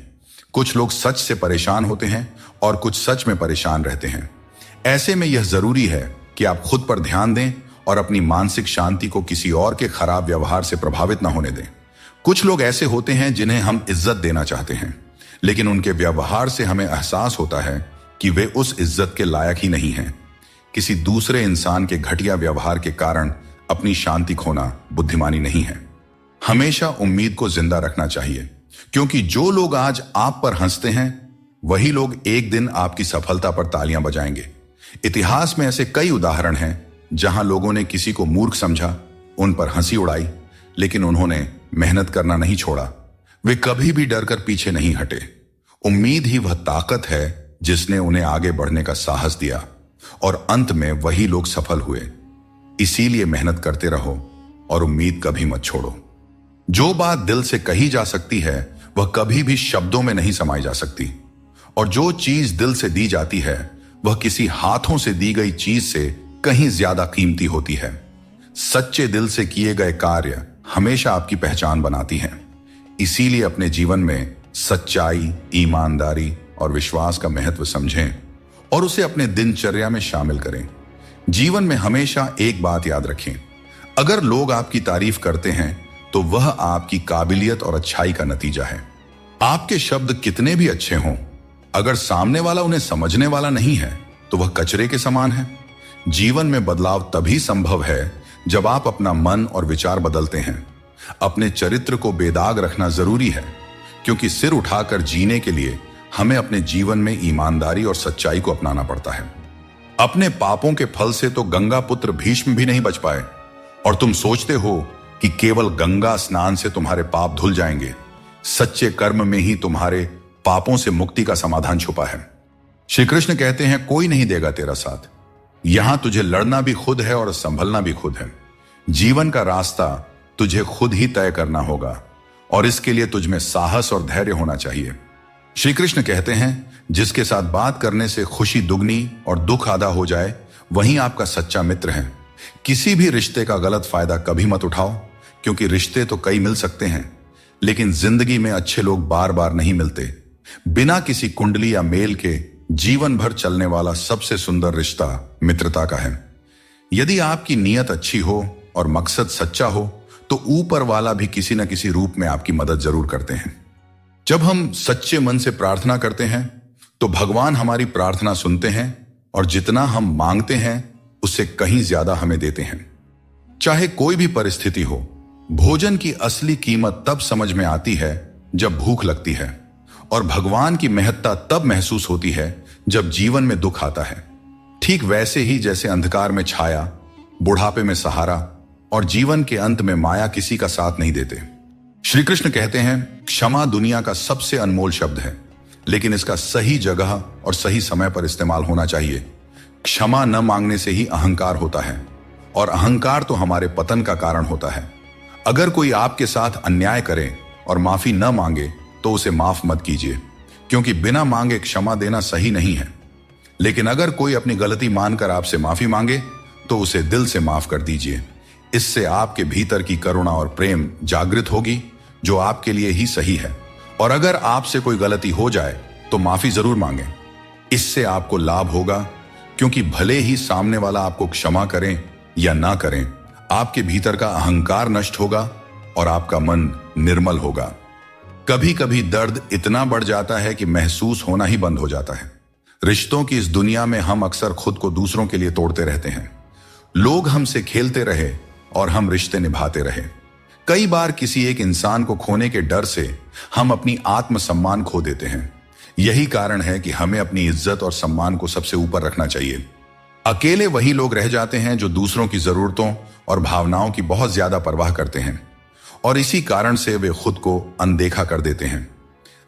कुछ लोग सच से परेशान होते हैं और कुछ सच में परेशान रहते हैं। ऐसे में यह जरूरी है कि आप खुद पर ध्यान दें और अपनी मानसिक शांति को किसी और के खराब व्यवहार से प्रभावित न होने दें। कुछ लोग ऐसे होते हैं जिन्हें हम इज्जत देना चाहते हैं, लेकिन उनके व्यवहार से हमें एहसास होता है कि वे उस इज्जत के लायक ही नहीं हैं। किसी दूसरे इंसान के घटिया व्यवहार के कारण अपनी शांति खोना बुद्धिमानी नहीं है। हमेशा उम्मीद को जिंदा रखना चाहिए, क्योंकि जो लोग आज आप पर हंसते हैं वही लोग एक दिन आपकी सफलता पर तालियां बजाएंगे। इतिहास में ऐसे कई उदाहरण हैं जहां लोगों ने किसी को मूर्ख समझा, उन पर हंसी उड़ाई, लेकिन उन्होंने मेहनत करना नहीं छोड़ा। वे कभी भी डरकर पीछे नहीं हटे। उम्मीद ही वह ताकत है जिसने उन्हें आगे बढ़ने का साहस दिया और अंत में वही लोग सफल हुए। इसीलिए मेहनत करते रहो और उम्मीद कभी मत छोड़ो। जो बात दिल से कही जा सकती है वह कभी भी शब्दों में नहीं समाई जा सकती, और जो चीज दिल से दी जाती है वह किसी हाथों से दी गई चीज से कहीं ज्यादा कीमती होती है। सच्चे दिल से किए गए कार्य हमेशा आपकी पहचान बनाती हैं। इसीलिए अपने जीवन में सच्चाई, ईमानदारी और विश्वास का महत्व समझें और उसे अपने दिनचर्या में शामिल करें। जीवन में हमेशा एक बात याद रखें, अगर लोग आपकी तारीफ करते हैं तो वह आपकी काबिलियत और अच्छाई का नतीजा है। आपके शब्द कितने भी अच्छे हों, अगर सामने वाला उन्हें समझने वाला नहीं है तो वह कचरे के समान है। जीवन में बदलाव तभी संभव है जब आप अपना मन और विचार बदलते हैं। अपने चरित्र को बेदाग रखना जरूरी है, क्योंकि सिर उठाकर जीने के लिए हमें अपने जीवन में ईमानदारी और सच्चाई को अपनाना पड़ता है। अपने पापों के फल से तो गंगा पुत्र भीष्म भी नहीं बच पाए, और तुम सोचते हो कि केवल गंगा स्नान से तुम्हारे पाप धुल जाएंगे। सच्चे कर्म में ही तुम्हारे पापों से मुक्ति का समाधान छुपा है। श्री कृष्ण कहते हैं, कोई नहीं देगा तेरा साथ। यहां तुझे लड़ना भी खुद है और संभलना भी खुद है। जीवन का रास्ता तुझे खुद ही तय करना होगा और इसके लिए तुझ में साहस और धैर्य होना चाहिए। श्री कृष्ण कहते हैं, जिसके साथ बात करने से खुशी दुगनी और दुख आधा हो जाए वही आपका सच्चा मित्र है। किसी भी रिश्ते का गलत फायदा कभी मत उठाओ, क्योंकि रिश्ते तो कई मिल सकते हैं, लेकिन जिंदगी में अच्छे लोग बार बार नहीं मिलते। बिना किसी कुंडली या मेल के जीवन भर चलने वाला सबसे सुंदर रिश्ता मित्रता का है। यदि आपकी नीयत अच्छी हो और मकसद सच्चा हो तो ऊपर वाला भी किसी न किसी रूप में आपकी मदद जरूर करते हैं। जब हम सच्चे मन से प्रार्थना करते हैं तो भगवान हमारी प्रार्थना सुनते हैं और जितना हम मांगते हैं उससे कहीं ज्यादा हमें देते हैं। चाहे कोई भी परिस्थिति हो, भोजन की असली कीमत तब समझ में आती है जब भूख लगती है, और भगवान की महत्ता तब महसूस होती है जब जीवन में दुख आता है। ठीक वैसे ही जैसे अंधकार में छाया, बुढ़ापे में सहारा और जीवन के अंत में माया किसी का साथ नहीं देते। श्री कृष्ण कहते हैं, क्षमा दुनिया का सबसे अनमोल शब्द है, लेकिन इसका सही जगह और सही समय पर इस्तेमाल होना चाहिए। क्षमा न मांगने से ही अहंकार होता है, और अहंकार तो हमारे पतन का कारण होता है। अगर कोई आपके साथ अन्याय करे और माफी न मांगे तो उसे माफ मत कीजिए, क्योंकि बिना मांगे क्षमा देना सही नहीं है। लेकिन अगर कोई अपनी गलती मानकर आपसे माफी मांगे तो उसे दिल से माफ कर दीजिए। इससे आपके भीतर की करुणा और प्रेम जागृत होगी, जो आपके लिए ही सही है। और अगर आपसे कोई गलती हो जाए तो माफी जरूर मांगें। इससे आपको लाभ होगा, क्योंकि भले ही सामने वाला आपको क्षमा करें या ना करें, आपके भीतर का अहंकार नष्ट होगा और आपका मन निर्मल होगा। कभी कभी दर्द इतना बढ़ जाता है कि महसूस होना ही बंद हो जाता है। रिश्तों की इस दुनिया में हम अक्सर खुद को दूसरों के लिए तोड़ते रहते हैं। लोग हमसे खेलते रहे और हम रिश्ते निभाते रहे। कई बार किसी एक इंसान को खोने के डर से हम अपनी आत्मसम्मान खो देते हैं। यही कारण है कि हमें अपनी इज्जत और सम्मान को सबसे ऊपर रखना चाहिए। अकेले वही लोग रह जाते हैं जो दूसरों की जरूरतों और भावनाओं की बहुत ज्यादा परवाह करते हैं, और इसी कारण से वे खुद को अनदेखा कर देते हैं।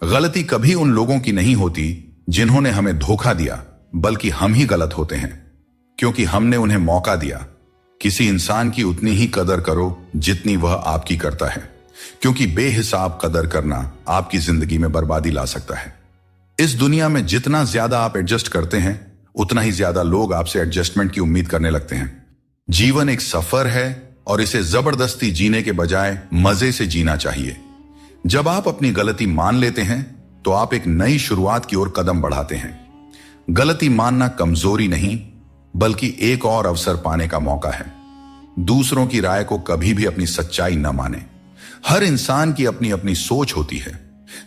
गलती कभी उन लोगों की नहीं होती जिन्होंने हमें धोखा दिया, बल्कि हम ही गलत होते हैं, क्योंकि हमने उन्हें मौका दिया। किसी इंसान की उतनी ही कदर करो जितनी वह आपकी करता है, क्योंकि बेहिसाब कदर करना आपकी जिंदगी में बर्बादी ला सकता है। इस दुनिया में जितना ज्यादा आप एडजस्ट करते हैं, उतना ही ज्यादा लोग आपसे एडजस्टमेंट की उम्मीद करने लगते हैं। जीवन एक सफर है और इसे जबरदस्ती जीने के बजाय मजे से जीना चाहिए। जब आप अपनी गलती मान लेते हैं तो आप एक नई शुरुआत की ओर कदम बढ़ाते हैं। गलती मानना कमजोरी नहीं, बल्कि एक और अवसर पाने का मौका है। दूसरों की राय को कभी भी अपनी सच्चाई न माने। हर इंसान की अपनी अपनी सोच होती है।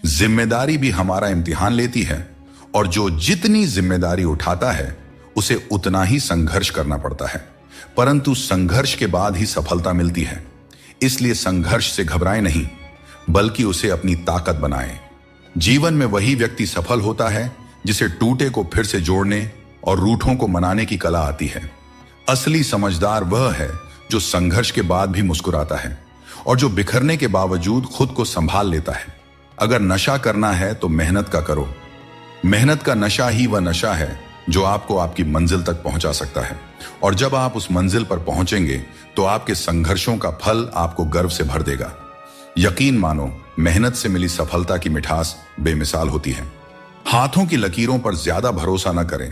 जिम्मेदारी भी हमारा इम्तिहान लेती है, और जो जितनी जिम्मेदारी उठाता है उसे उतना ही संघर्ष करना पड़ता है, परंतु संघर्ष के बाद ही सफलता मिलती है। इसलिए संघर्ष से घबराएं नहीं, बल्कि उसे अपनी ताकत बनाएं। जीवन में वही व्यक्ति सफल होता है जिसे टूटे को फिर से जोड़ने और रूठों को मनाने की कला आती है। असली समझदार वह है जो संघर्ष के बाद भी मुस्कुराता है और जो बिखरने के बावजूद खुद को संभाल लेता है। अगर नशा करना है तो मेहनत का करो। मेहनत का नशा ही वह नशा है जो आपको आपकी मंजिल तक पहुंचा सकता है, और जब आप उस मंजिल पर पहुंचेंगे तो आपके संघर्षों का फल आपको गर्व से भर देगा। यकीन मानो, मेहनत से मिली सफलता की मिठास बेमिसाल होती है। हाथों की लकीरों पर ज्यादा भरोसा न करें,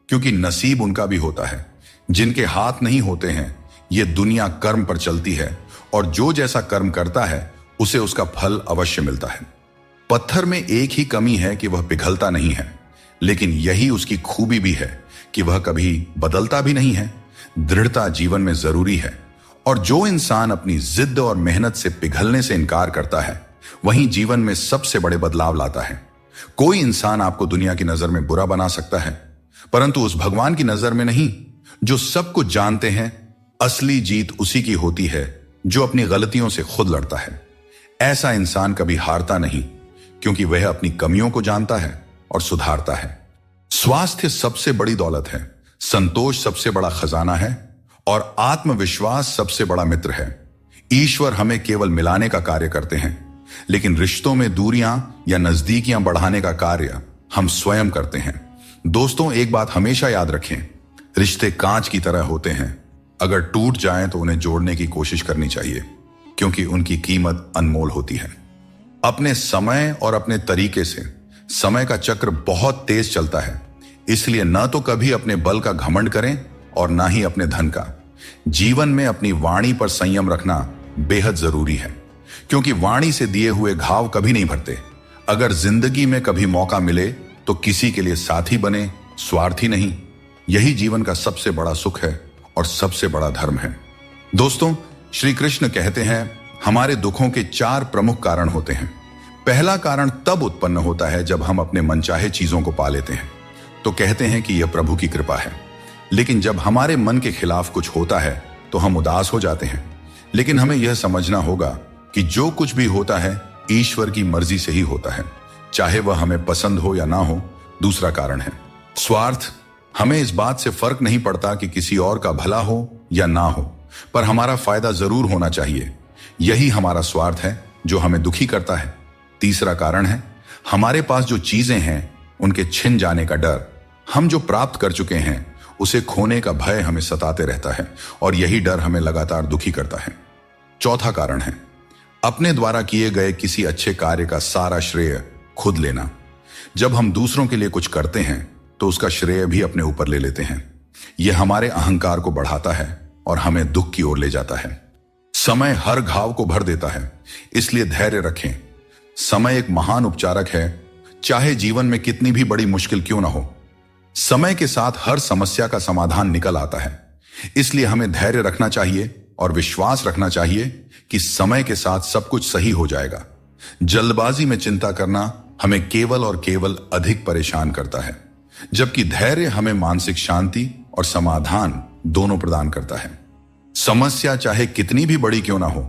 क्योंकि नसीब उनका भी होता है। जिनके हाथ नहीं होते हैं, ये दुनिया कर्म पर चलती है, और जो जैसा कर्म करता है उसे उसका फल अवश्य मिलता है। पत्थर में एक ही कमी है कि वह पिघलता नहीं है, लेकिन यही उसकी खूबी भी है कि वह कभी बदलता भी नहीं है। दृढ़ता जीवन में जरूरी है, और जो इंसान अपनी जिद और मेहनत से पिघलने से इनकार करता है, वही जीवन में सबसे बड़े बदलाव लाता है। कोई इंसान आपको दुनिया की नजर में बुरा बना सकता है, परंतु उस भगवान की नजर में नहीं, जो सब कुछ जानते हैं। असली जीत उसी की होती है जो अपनी गलतियों से खुद लड़ता है। ऐसा इंसान कभी हारता नहीं, क्योंकि वह अपनी कमियों को जानता है और सुधारता है। स्वास्थ्य सबसे बड़ी दौलत है, संतोष सबसे बड़ा खजाना है, और आत्मविश्वास सबसे बड़ा मित्र है। ईश्वर हमें केवल मिलाने का कार्य करते हैं, लेकिन रिश्तों में दूरियां या नजदीकियां बढ़ाने का कार्य हम स्वयं करते हैं। दोस्तों, एक बात हमेशा याद रखें, रिश्ते कांच की तरह होते हैं। अगर टूट जाएं तो उन्हें जोड़ने की कोशिश करनी चाहिए, क्योंकि उनकी कीमत अनमोल होती है। अपने समय और अपने तरीके से समय का चक्र बहुत तेज चलता है, इसलिए न तो कभी अपने बल का घमंड करें और ना ही अपने धन का। जीवन में अपनी वाणी पर संयम रखना बेहद जरूरी है, क्योंकि वाणी से दिए हुए घाव कभी नहीं भरते। अगर जिंदगी में कभी मौका मिले तो किसी के लिए साथी बने, स्वार्थी नहीं। यही जीवन का सबसे बड़ा सुख है और सबसे बड़ा धर्म है। दोस्तों, श्री कृष्ण कहते हैं, हमारे दुखों के 4 प्रमुख कारण होते हैं। पहला कारण तब उत्पन्न होता है जब हम अपने मनचाहे चीजों को पा लेते हैं, तो कहते हैं कि यह प्रभु की कृपा है। लेकिन जब हमारे मन के खिलाफ कुछ होता है तो हम उदास हो जाते हैं। लेकिन हमें यह समझना होगा कि जो कुछ भी होता है ईश्वर की मर्जी से ही होता है, चाहे वह हमें पसंद हो या ना हो। दूसरा कारण है स्वार्थ। हमें इस बात से फर्क नहीं पड़ता कि किसी और का भला हो या ना हो, पर हमारा फायदा जरूर होना चाहिए। यही हमारा स्वार्थ है जो हमें दुखी करता है। तीसरा कारण है हमारे पास जो चीजें हैं उनके छिन जाने का डर। हम जो प्राप्त कर चुके हैं उसे खोने का भय हमें सताते रहता है, और यही डर हमें लगातार दुखी करता है। चौथा कारण है अपने द्वारा किए गए किसी अच्छे कार्य का सारा श्रेय खुद लेना। जब हम दूसरों के लिए कुछ करते हैं तो उसका श्रेय भी अपने ऊपर ले लेते हैं। यह हमारे अहंकार को बढ़ाता है और हमें दुख की ओर ले जाता है। समय हर घाव को भर देता है, इसलिए धैर्य रखें। समय एक महान उपचारक है, चाहे जीवन में कितनी भी बड़ी मुश्किल क्यों ना हो। समय के साथ हर समस्या का समाधान निकल आता है, इसलिए हमें धैर्य रखना चाहिए और विश्वास रखना चाहिए कि समय के साथ सब कुछ सही हो जाएगा। जल्दबाजी में चिंता करना हमें केवल और केवल अधिक परेशान करता है, जबकि धैर्य हमें मानसिक शांति और समाधान दोनों प्रदान करता है। समस्या चाहे कितनी भी बड़ी क्यों ना हो,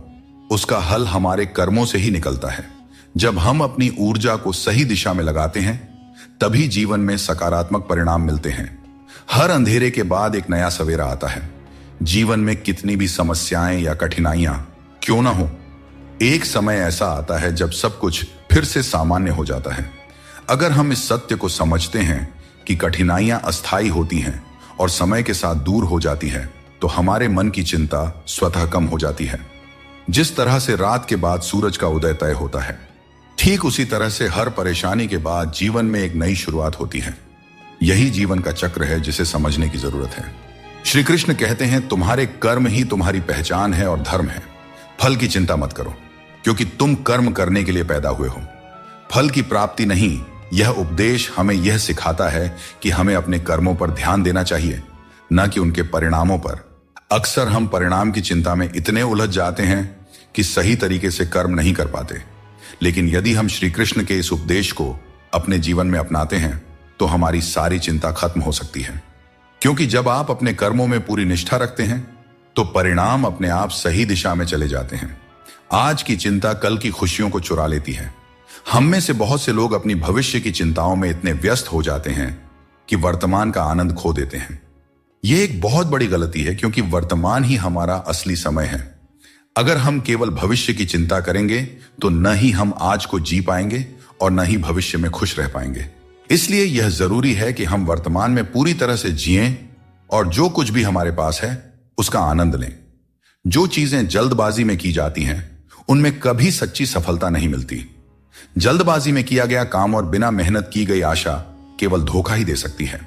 उसका हल हमारे कर्मों से ही निकलता है। जब हम अपनी ऊर्जा को सही दिशा में लगाते हैं, तभी जीवन में सकारात्मक परिणाम मिलते हैं। हर अंधेरे के बाद एक नया सवेरा आता है। जीवन में कितनी भी समस्याएं या कठिनाइयां क्यों ना हो, एक समय ऐसा आता है जब सब कुछ फिर से सामान्य हो जाता है। अगर हम इस सत्य को समझते हैं कि कठिनाइयां अस्थायी होती हैं और समय के साथ दूर हो जाती है, तो हमारे मन की चिंता स्वतः कम हो जाती है। जिस तरह से रात के बाद सूरज का उदय तय होता है, ठीक उसी तरह से हर परेशानी के बाद जीवन में एक नई शुरुआत होती है। यही जीवन का चक्र है जिसे समझने की जरूरत है। श्री कृष्ण कहते हैं, तुम्हारे कर्म ही तुम्हारी पहचान है और धर्म है। फल की चिंता मत करो, क्योंकि तुम कर्म करने के लिए पैदा हुए हो, फल की प्राप्ति नहीं। यह उपदेश हमें यह सिखाता है कि हमें अपने कर्मों पर ध्यान देना चाहिए, न कि उनके परिणामों पर। अक्सर हम परिणाम की चिंता में इतने उलझ जाते हैं कि सही तरीके से कर्म नहीं कर पाते। लेकिन यदि हम श्री कृष्ण के इस उपदेश को अपने जीवन में अपनाते हैं, तो हमारी सारी चिंता खत्म हो सकती है। क्योंकि जब आप अपने कर्मों में पूरी निष्ठा रखते हैं, तो परिणाम अपने आप सही दिशा में चले जाते हैं। आज की चिंता कल की खुशियों को चुरा लेती है। हम में से बहुत से लोग अपनी भविष्य की चिंताओं में इतने व्यस्त हो जाते हैं कि वर्तमान का आनंद खो देते हैं। यह एक बहुत बड़ी गलती है, क्योंकि वर्तमान ही हमारा असली समय है। अगर हम केवल भविष्य की चिंता करेंगे, तो न ही हम आज को जी पाएंगे और न ही भविष्य में खुश रह पाएंगे। इसलिए यह जरूरी है कि हम वर्तमान में पूरी तरह से जिएं और जो कुछ भी हमारे पास है उसका आनंद लें। जो चीजें जल्दबाजी में की जाती हैं, उनमें कभी सच्ची सफलता नहीं मिलती। जल्दबाजी में किया गया काम और बिना मेहनत की गई आशा केवल धोखा ही दे सकती है।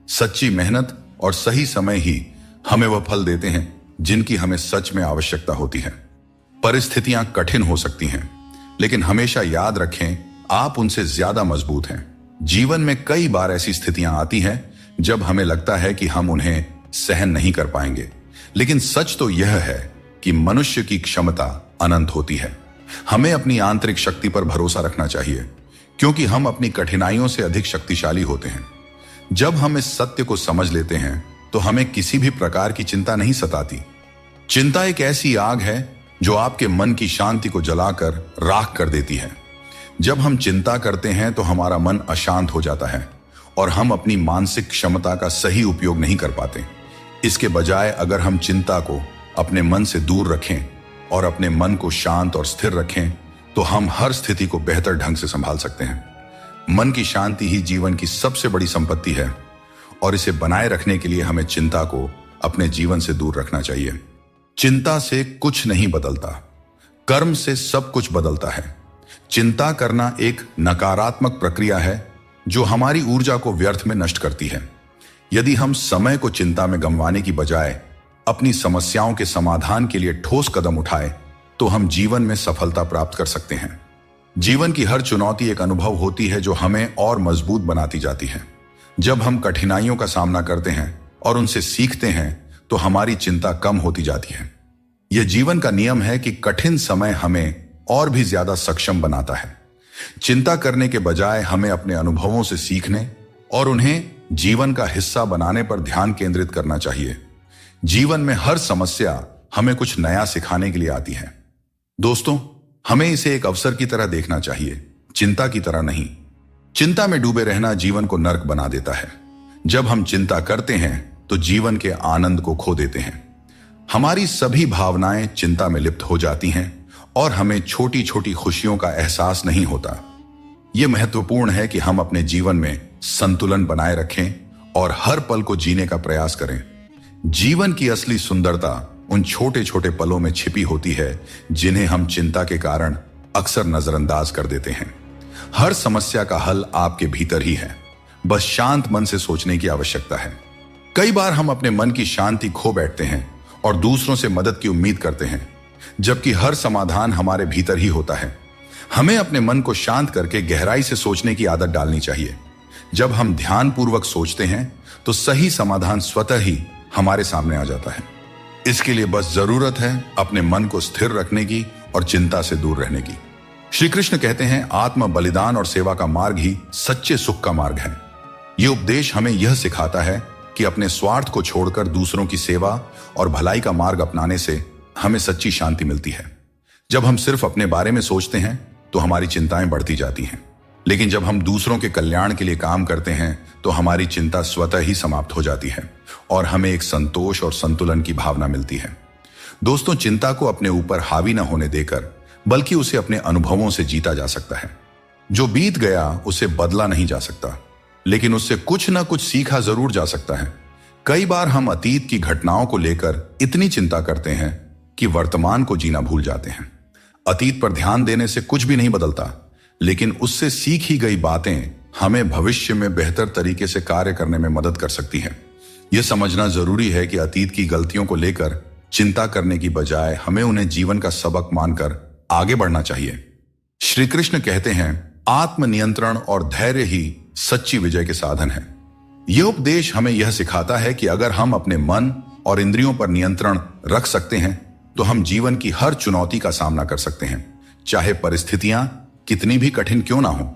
सच्ची मेहनत और सही समय ही हमें वह फल देते हैं जिनकी हमें सच में आवश्यकता होती है। परिस्थितियां कठिन हो सकती हैं, लेकिन हमेशा याद रखें, आप उनसे ज्यादा मजबूत हैं। जीवन में कई बार ऐसी स्थितियां आती हैं जब हमें लगता है कि हम उन्हें सहन नहीं कर पाएंगे, लेकिन सच तो यह है कि मनुष्य की क्षमता अनंत होती है। हमें अपनी आंतरिक शक्ति पर भरोसा रखना चाहिए, क्योंकि हम अपनी कठिनाइयों से अधिक शक्तिशाली होते हैं। जब हम इस सत्य को समझ लेते हैं, तो हमें किसी भी प्रकार की चिंता नहीं सताती। चिंता एक ऐसी आग है जो आपके मन की शांति को जलाकर राख कर देती है। जब हम चिंता करते हैं, तो हमारा मन अशांत हो जाता है और हम अपनी मानसिक क्षमता का सही उपयोग नहीं कर पाते। इसके बजाय अगर हम चिंता को अपने मन से दूर रखें और अपने मन को शांत और स्थिर रखें, तो हम हर स्थिति को बेहतर ढंग से संभाल सकते हैं। मन की शांति ही जीवन की सबसे बड़ी संपत्ति है, और इसे बनाए रखने के लिए हमें चिंता को अपने जीवन से दूर रखना चाहिए। चिंता से कुछ नहीं बदलता, कर्म से सब कुछ बदलता है। चिंता करना एक नकारात्मक प्रक्रिया है जो हमारी ऊर्जा को व्यर्थ में नष्ट करती है। यदि हम समय को चिंता में गंवाने की बजाय अपनी समस्याओं के समाधान के लिए ठोस कदम उठाए, तो हम जीवन में सफलता प्राप्त कर सकते हैं। जीवन की हर चुनौती एक अनुभव होती है जो हमें और मजबूत बनाती जाती है। जब हम कठिनाइयों का सामना करते हैं और उनसे सीखते हैं, तो हमारी चिंता कम होती जाती है। यह जीवन का नियम है कि कठिन समय हमें और भी ज्यादा सक्षम बनाता है। चिंता करने के बजाय हमें अपने अनुभवों से सीखने और उन्हें जीवन का हिस्सा बनाने पर ध्यान केंद्रित करना चाहिए। जीवन में हर समस्या हमें कुछ नया सिखाने के लिए आती है। दोस्तों, हमें इसे एक अवसर की तरह देखना चाहिए, चिंता की तरह नहीं। चिंता में डूबे रहना जीवन को नर्क बना देता है। जब हम चिंता करते हैं, तो जीवन के आनंद को खो देते हैं। हमारी सभी भावनाएं चिंता में लिप्त हो जाती हैं और हमें छोटी छोटी खुशियों का एहसास नहीं होता। यह महत्वपूर्ण है कि हम अपने जीवन में संतुलन बनाए रखें और हर पल को जीने का प्रयास करें। जीवन की असली सुंदरता उन छोटे छोटे पलों में छिपी होती है जिन्हें हम चिंता के कारण अक्सर नजरअंदाज कर देते हैं। हर समस्या का हल आपके भीतर ही है, बस शांत मन से सोचने की आवश्यकता है। कई बार हम अपने मन की शांति खो बैठते हैं और दूसरों से मदद की उम्मीद करते हैं, जबकि हर समाधान हमारे भीतर ही होता है। हमें अपने मन को शांत करके गहराई से सोचने की आदत डालनी चाहिए। जब हम ध्यानपूर्वक सोचते हैं, तो सही समाधान स्वतः ही हमारे सामने आ जाता है। इसके लिए बस जरूरत है अपने मन को स्थिर रखने की और चिंता से दूर रहने की। श्री कृष्ण कहते हैं, आत्म बलिदान और सेवा का मार्ग ही सच्चे सुख का मार्ग है। यह उपदेश हमें यह सिखाता है कि अपने स्वार्थ को छोड़कर दूसरों की सेवा और भलाई का मार्ग अपनाने से हमें सच्ची शांति मिलती है। जब हम सिर्फ अपने बारे में सोचते हैं, तो हमारी चिंताएं बढ़ती जाती हैं, लेकिन जब हम दूसरों के कल्याण के लिए काम करते हैं तो हमारी चिंता स्वतः ही समाप्त हो जाती है और हमें एक संतोष और संतुलन की भावना मिलती है। दोस्तों, चिंता को अपने ऊपर हावी न होने देकर बल्कि उसे अपने अनुभवों से जीता जा सकता है। जो बीत गया उसे बदला नहीं जा सकता, लेकिन उससे कुछ ना कुछ सीखा जरूर जा सकता है। कई बार हम अतीत की घटनाओं को लेकर इतनी चिंता करते हैं कि वर्तमान को जीना भूल जाते हैं। अतीत पर ध्यान देने से कुछ भी नहीं बदलता, लेकिन उससे सीखी गई बातें हमें भविष्य में बेहतर तरीके से कार्य करने में मदद कर सकती हैं। यह समझना जरूरी है कि अतीत की गलतियों को लेकर चिंता करने की बजाय हमें उन्हें जीवन का सबक मानकर आगे बढ़ना चाहिए। श्री कृष्ण कहते हैं, आत्मनियंत्रण और धैर्य ही सच्ची विजय के साधन है। यह उपदेश हमें यह सिखाता है कि अगर हम अपने मन और इंद्रियों पर नियंत्रण रख सकते हैं तो हम जीवन की हर चुनौती का सामना कर सकते हैं, चाहे परिस्थितियां कितनी भी कठिन क्यों ना हो।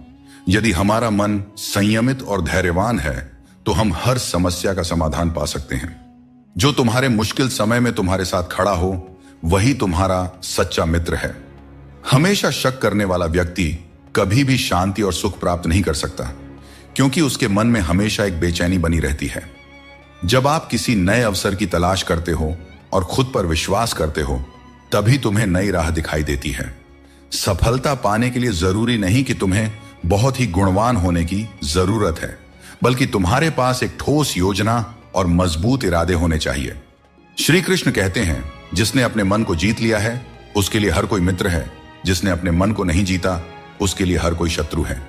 यदि हमारा मन संयमित और धैर्यवान है तो हम हर समस्या का समाधान पा सकते हैं। जो तुम्हारे मुश्किल समय में तुम्हारे साथ खड़ा हो वही तुम्हारा सच्चा मित्र है। हमेशा शक करने वाला व्यक्ति कभी भी शांति और सुख प्राप्त नहीं कर सकता, क्योंकि उसके मन में हमेशा एक बेचैनी बनी रहती है। जब आप किसी नए अवसर की तलाश करते हो और खुद पर विश्वास करते हो, तभी तुम्हें नई राह दिखाई देती है। सफलता पाने के लिए जरूरी नहीं कि तुम्हें बहुत ही गुणवान होने की जरूरत है, बल्कि तुम्हारे पास एक ठोस योजना और मजबूत इरादे होने चाहिए। श्री कृष्ण कहते हैं, जिसने अपने मन को जीत लिया है उसके लिए हर कोई मित्र है, जिसने अपने मन को नहीं जीता उसके लिए हर कोई शत्रु है।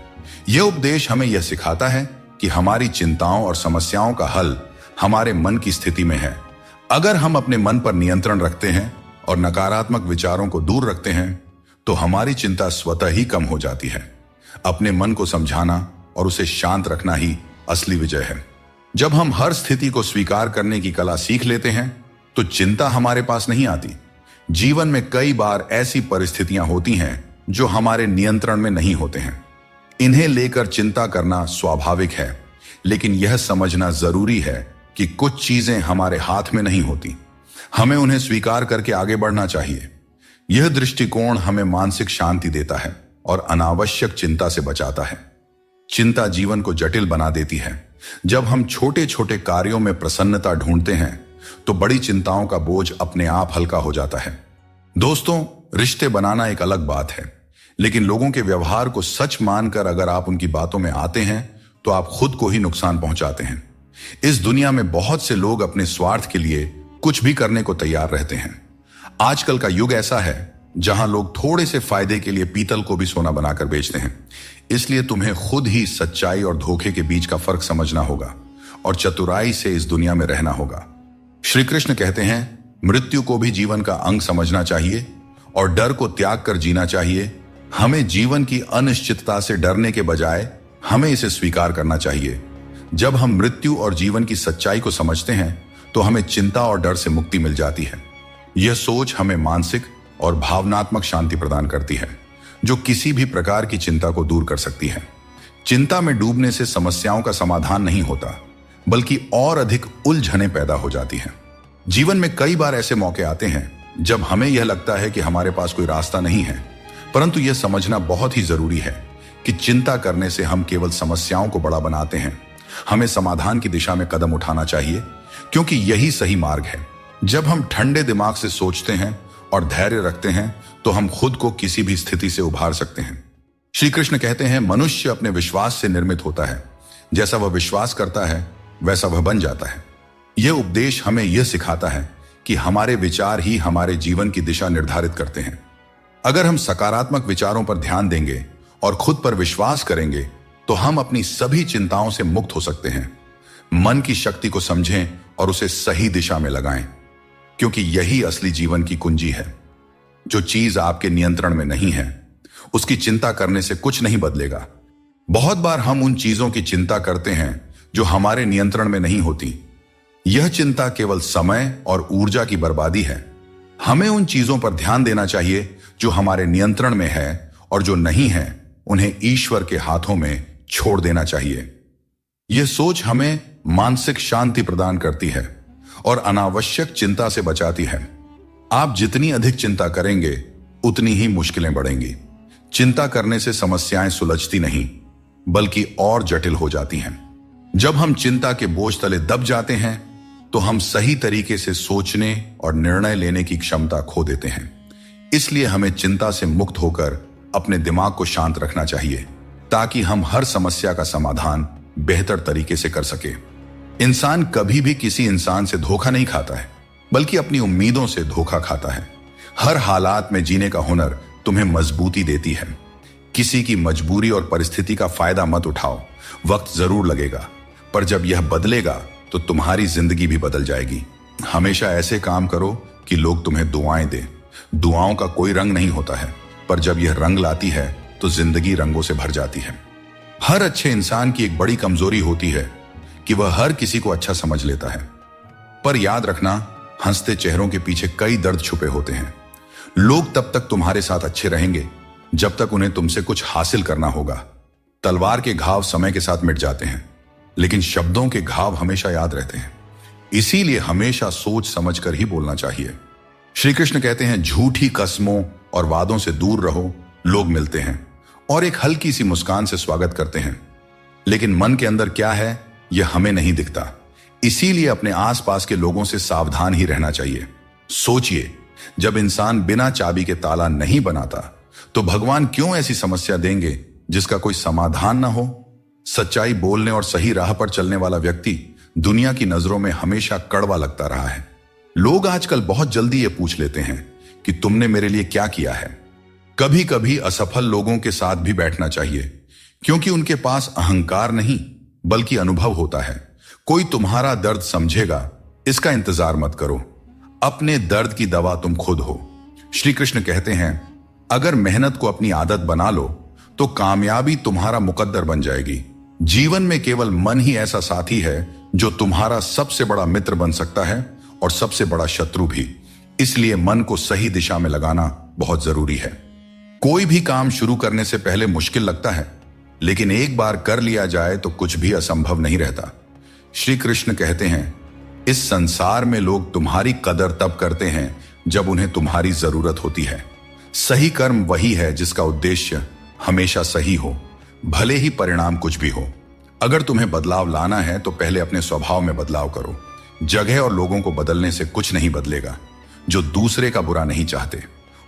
यह उपदेश हमें यह सिखाता है कि हमारी चिंताओं और समस्याओं का हल हमारे मन की स्थिति में है। अगर हम अपने मन पर नियंत्रण रखते हैं और नकारात्मक विचारों को दूर रखते हैं तो हमारी चिंता स्वतः ही कम हो जाती है। अपने मन को समझाना और उसे शांत रखना ही असली विजय है। जब हम हर स्थिति को स्वीकार करने की कला सीख लेते हैं तो चिंता हमारे पास नहीं आती। जीवन में कई बार ऐसी परिस्थितियां होती हैं जो हमारे नियंत्रण में नहीं होते हैं। इन्हें लेकर चिंता करना स्वाभाविक है, लेकिन यह समझना जरूरी है कि कुछ चीजें हमारे हाथ में नहीं होती। हमें उन्हें स्वीकार करके आगे बढ़ना चाहिए। यह दृष्टिकोण हमें मानसिक शांति देता है और अनावश्यक चिंता से बचाता है। चिंता जीवन को जटिल बना देती है। जब हम छोटे छोटे कार्यों में प्रसन्नता ढूंढते हैं तो बड़ी चिंताओं का बोझ अपने आप हल्का हो जाता है। दोस्तों, रिश्ते बनाना एक अलग बात है, लेकिन लोगों के व्यवहार को सच मानकर अगर आप उनकी बातों में आते हैं तो आप खुद को ही नुकसान पहुंचाते हैं। इस दुनिया में बहुत से लोग अपने स्वार्थ के लिए कुछ भी करने को तैयार रहते हैं। आजकल का युग ऐसा है जहां लोग थोड़े से फायदे के लिए पीतल को भी सोना बनाकर बेचते हैं। इसलिए तुम्हें खुद ही सच्चाई और धोखे के बीच का फर्क समझना होगा और चतुराई से इस दुनिया में रहना होगा। श्री कृष्ण कहते हैं, मृत्यु को भी जीवन का अंग समझना चाहिए और डर को त्याग कर जीना चाहिए। हमें जीवन की अनिश्चितता से डरने के बजाय हमें इसे स्वीकार करना चाहिए। जब हम मृत्यु और जीवन की सच्चाई को समझते हैं तो हमें चिंता और डर से मुक्ति मिल जाती है। यह सोच हमें मानसिक और भावनात्मक शांति प्रदान करती है, जो किसी भी प्रकार की चिंता को दूर कर सकती है। चिंता में डूबने से समस्याओं का समाधान नहीं होता, बल्कि और अधिक उलझनें पैदा हो जाती हैं। जीवन में कई बार ऐसे मौके आते हैं जब हमें यह लगता है कि हमारे पास कोई रास्ता नहीं है, परंतु यह समझना बहुत ही जरूरी है कि चिंता करने से हम केवल समस्याओं को बड़ा बनाते हैं। हमें समाधान की दिशा में कदम उठाना चाहिए, क्योंकि यही सही मार्ग है। जब हम ठंडे दिमाग से सोचते हैं और धैर्य रखते हैं तो हम खुद को किसी भी स्थिति से उभार सकते हैं। श्री कृष्ण कहते हैं, मनुष्य अपने विश्वास से निर्मित होता है। जैसा वह विश्वास करता है वैसा वह बन जाता है। यह उपदेश हमें यह सिखाता है कि हमारे विचार ही हमारे जीवन की दिशा निर्धारित करते हैं। अगर हम सकारात्मक विचारों पर ध्यान देंगे और खुद पर विश्वास करेंगे तो हम अपनी सभी चिंताओं से मुक्त हो सकते हैं। मन की शक्ति को समझें और उसे सही दिशा में लगाएं, क्योंकि यही असली जीवन की कुंजी है। जो चीज आपके नियंत्रण में नहीं है उसकी चिंता करने से कुछ नहीं बदलेगा। बहुत बार हम उन चीजों की चिंता करते हैं जो हमारे नियंत्रण में नहीं होती। यह चिंता केवल समय और ऊर्जा की बर्बादी है। हमें उन चीजों पर ध्यान देना चाहिए जो हमारे नियंत्रण में है, और जो नहीं है उन्हें ईश्वर के हाथों में छोड़ देना चाहिए। यह सोच हमें मानसिक शांति प्रदान करती है और अनावश्यक चिंता से बचाती है। आप जितनी अधिक चिंता करेंगे उतनी ही मुश्किलें बढ़ेंगी। चिंता करने से समस्याएं सुलझती नहीं, बल्कि और जटिल हो जाती हैं। जब हम चिंता के बोझ तले दब जाते हैं तो हम सही तरीके से सोचने और निर्णय लेने की क्षमता खो देते हैं। इसलिए हमें चिंता से मुक्त होकर अपने दिमाग को शांत रखना चाहिए ताकि हम हर समस्या का समाधान बेहतर तरीके से कर सके। इंसान कभी भी किसी इंसान से धोखा नहीं खाता है, बल्कि अपनी उम्मीदों से धोखा खाता है। हर हालात में जीने का हुनर तुम्हें मजबूती देती है। किसी की मजबूरी और परिस्थिति का फायदा मत उठाओ। वक्त जरूर लगेगा, पर जब यह बदलेगा तो तुम्हारी जिंदगी भी बदल जाएगी। हमेशा ऐसे काम करो कि लोग तुम्हें दुआएं दें। दुआओं का कोई रंग नहीं होता है, पर जब यह रंग लाती है तो जिंदगी रंगों से भर जाती है। हर अच्छे इंसान की एक बड़ी कमजोरी होती है कि वह हर किसी को अच्छा समझ लेता है। पर याद रखना, हंसते चेहरों के पीछे कई दर्द छुपे होते हैं। लोग तब तक तुम्हारे साथ अच्छे रहेंगे जब तक उन्हें तुमसे कुछ हासिल करना होगा। तलवार के घाव समय के साथ मिट जाते हैं, लेकिन शब्दों के घाव हमेशा याद रहते हैं। इसीलिए हमेशा सोच समझ कर ही बोलना चाहिए। श्री कृष्ण कहते हैं, झूठी कस्मों और वादों से दूर रहो। लोग मिलते हैं और एक हल्की सी मुस्कान से स्वागत करते हैं, लेकिन मन के अंदर क्या है यह हमें नहीं दिखता। इसीलिए अपने आसपास के लोगों से सावधान ही रहना चाहिए। सोचिए, जब इंसान बिना चाबी के ताला नहीं बनाता तो भगवान क्यों ऐसी समस्या देंगे जिसका कोई समाधान ना हो। सच्चाई बोलने और सही राह पर चलने वाला व्यक्ति दुनिया की नजरों में हमेशा कड़वा लगता रहा है। लोग आजकल बहुत जल्दी ये पूछ लेते हैं कि तुमने मेरे लिए क्या किया है। कभी कभी असफल लोगों के साथ भी बैठना चाहिए, क्योंकि उनके पास अहंकार नहीं बल्कि अनुभव होता है। कोई तुम्हारा दर्द समझेगा, इसका इंतजार मत करो। अपने दर्द की दवा तुम खुद हो। श्री कृष्ण कहते हैं, अगर मेहनत को अपनी आदत बना लो तो कामयाबी तुम्हारा मुकद्दर बन जाएगी। जीवन में केवल मन ही ऐसा साथी है जो तुम्हारा सबसे बड़ा मित्र बन सकता है और सबसे बड़ा शत्रु भी। इसलिए मन को सही दिशा में लगाना बहुत जरूरी है। कोई भी काम शुरू करने से पहले मुश्किल लगता है, लेकिन एक बार कर लिया जाए तो कुछ भी असंभव नहीं रहता। श्री कृष्ण कहते हैं, इस संसार में लोग तुम्हारी कदर तब करते हैं जब उन्हें तुम्हारी जरूरत होती है। सही कर्म वही है जिसका उद्देश्य हमेशा सही हो, भले ही परिणाम कुछ भी हो। अगर तुम्हें बदलाव लाना है तो पहले अपने स्वभाव में बदलाव करो। जगह और लोगों को बदलने से कुछ नहीं बदलेगा। जो दूसरे का बुरा नहीं चाहते,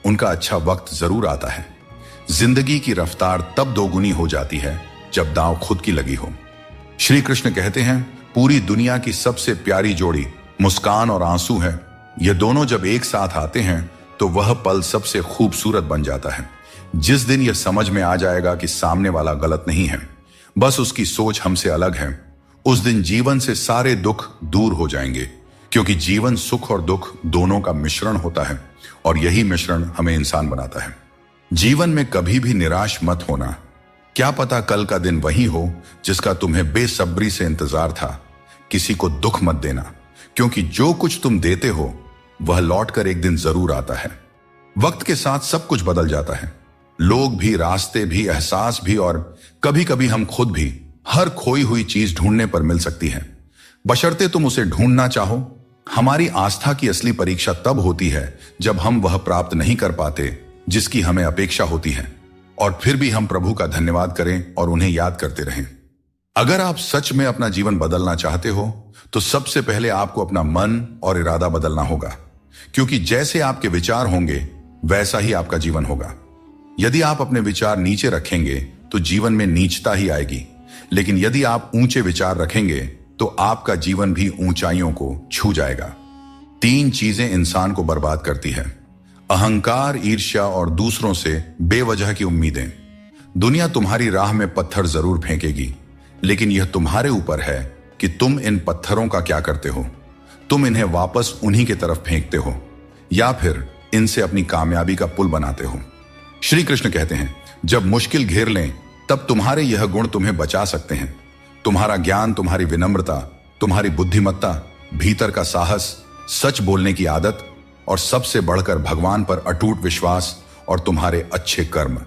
उनका अच्छा वक्त जरूर आता है। जिंदगी की रफ्तार तब दोगुनी हो जाती है जब दांव खुद की लगी हो। श्री कृष्ण कहते हैं, पूरी दुनिया की सबसे प्यारी जोड़ी मुस्कान और आंसू है। ये दोनों जब एक साथ आते हैं तो वह पल सबसे खूबसूरत बन जाता है। जिस दिन यह समझ में आ जाएगा कि सामने वाला गलत नहीं है, बस उसकी सोच हमसे अलग है, उस दिन जीवन से सारे दुख दूर हो जाएंगे। क्योंकि जीवन सुख और दुख दोनों का मिश्रण होता है और यही मिश्रण हमें इंसान बनाता है। जीवन में कभी भी निराश मत होना। क्या पता कल का दिन वही हो जिसका तुम्हें बेसब्री से इंतजार था। किसी को दुख मत देना, क्योंकि जो कुछ तुम देते हो वह लौटकर एक दिन जरूर आता है। वक्त के साथ सब कुछ बदल जाता है, लोग भी, रास्ते भी, एहसास भी, और कभी कभी हम खुद भी। हर खोई हुई चीज ढूंढने पर मिल सकती है, बशर्ते तुम उसे ढूंढना चाहो। हमारी आस्था की असली परीक्षा तब होती है जब हम वह प्राप्त नहीं कर पाते जिसकी हमें अपेक्षा होती है, और फिर भी हम प्रभु का धन्यवाद करें और उन्हें याद करते रहें। अगर आप सच में अपना जीवन बदलना चाहते हो तो सबसे पहले आपको अपना मन और इरादा बदलना होगा, क्योंकि जैसे आपके विचार होंगे वैसा ही आपका जीवन होगा। यदि आप अपने विचार नीचे रखेंगे तो जीवन में नीचता ही आएगी, लेकिन यदि आप ऊंचे विचार रखेंगे तो आपका जीवन भी ऊंचाइयों को छू जाएगा। 3 चीजें इंसान को बर्बाद करती है: अहंकार, ईर्ष्या और दूसरों से बेवजह की उम्मीदें। दुनिया तुम्हारी राह में पत्थर जरूर फेंकेगी, लेकिन यह तुम्हारे ऊपर है कि तुम इन पत्थरों का क्या करते हो। तुम इन्हें वापस उन्हीं की तरफ फेंकते हो या फिर इनसे अपनी कामयाबी का पुल बनाते हो। श्री कृष्ण कहते हैं, जब मुश्किल घेर लें तब तुम्हारे यह गुण तुम्हें बचा सकते हैं: तुम्हारा ज्ञान, तुम्हारी विनम्रता, तुम्हारी बुद्धिमत्ता, भीतर का साहस, सच बोलने की आदत और सबसे बढ़कर भगवान पर अटूट विश्वास और तुम्हारे अच्छे कर्म।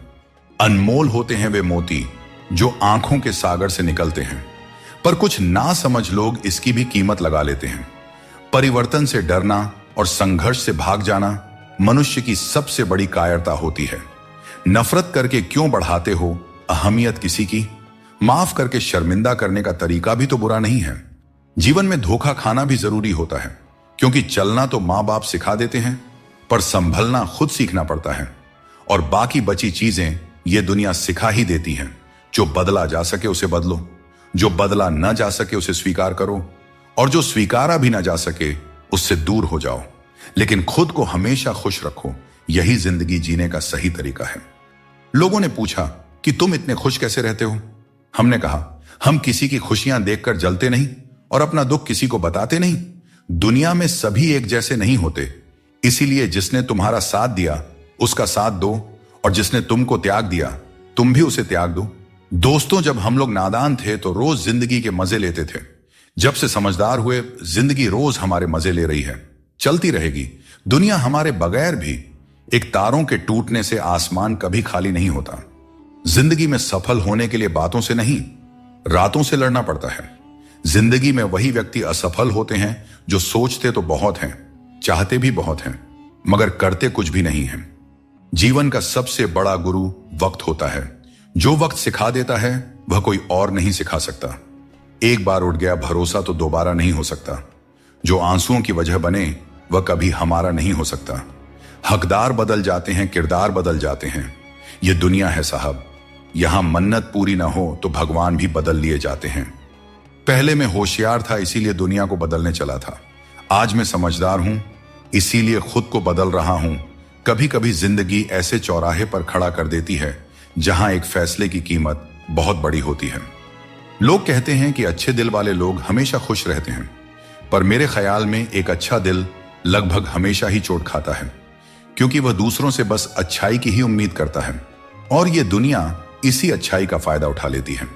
अनमोल होते हैं वे मोती जो आंखों के सागर से निकलते हैं, पर कुछ ना समझ लोग इसकी भी कीमत लगा लेते हैं। परिवर्तन से डरना और संघर्ष से भाग जाना मनुष्य की सबसे बड़ी कायरता होती है। नफरत करके क्यों बढ़ाते हो अहमियत किसी की? माफ करके शर्मिंदा करने का तरीका भी तो बुरा नहीं है। जीवन में धोखा खाना भी जरूरी होता है, क्योंकि चलना तो मां बाप सिखा देते हैं, पर संभलना खुद सीखना पड़ता है। और बाकी बची चीजें ये दुनिया सिखा ही देती है। जो बदला जा सके उसे बदलो, जो बदला न जा सके उसे स्वीकार करो, और जो स्वीकारा भी ना जा सके उससे दूर हो जाओ। लेकिन खुद को हमेशा खुश रखो, यही जिंदगी जीने का सही तरीका है। लोगों ने पूछा कि तुम इतने खुश कैसे रहते हो? हमने कहा, हम किसी की खुशियां देखकर जलते नहीं और अपना दुख किसी को बताते नहीं। दुनिया में सभी एक जैसे नहीं होते, इसीलिए जिसने तुम्हारा साथ दिया उसका साथ दो, और जिसने तुमको त्याग दिया तुम भी उसे त्याग दो। दोस्तों, जब हम लोग नादान थे तो रोज जिंदगी के मजे लेते थे। जब से समझदार हुए, जिंदगी रोज हमारे मजे ले रही है, चलती रहेगी। दुनिया हमारे बगैर भी, एक तारों के टूटने से आसमान कभी खाली नहीं होता। जिंदगी में सफल होने के लिए बातों से नहीं, रातों से लड़ना पड़ता है। जिंदगी में वही व्यक्ति असफल होते हैं जो सोचते तो बहुत हैं, चाहते भी बहुत हैं, मगर करते कुछ भी नहीं हैं। जीवन का सबसे बड़ा गुरु वक्त होता है। जो वक्त सिखा देता है वह कोई और नहीं सिखा सकता। एक बार उठ गया भरोसा तो दोबारा नहीं हो सकता। जो आंसुओं की वजह बने वह कभी हमारा नहीं हो सकता। हकदार बदल जाते हैं, किरदार बदल जाते हैं। यह दुनिया है साहब, यहां मन्नत पूरी ना हो तो भगवान भी बदल लिए जाते हैं। पहले मैं होशियार था, इसीलिए दुनिया को बदलने चला था। आज मैं समझदार हूं, इसीलिए खुद को बदल रहा हूं। कभी कभी जिंदगी ऐसे चौराहे पर खड़ा कर देती है जहां एक फैसले की कीमत बहुत बड़ी होती है। लोग कहते हैं कि अच्छे दिल वाले लोग हमेशा खुश रहते हैं, पर मेरे ख्याल में एक अच्छा दिल लगभग हमेशा ही चोट खाता है, क्योंकि वह दूसरों से बस अच्छाई की ही उम्मीद करता है, और यह दुनिया इसी अच्छाई का फायदा उठा लेती है।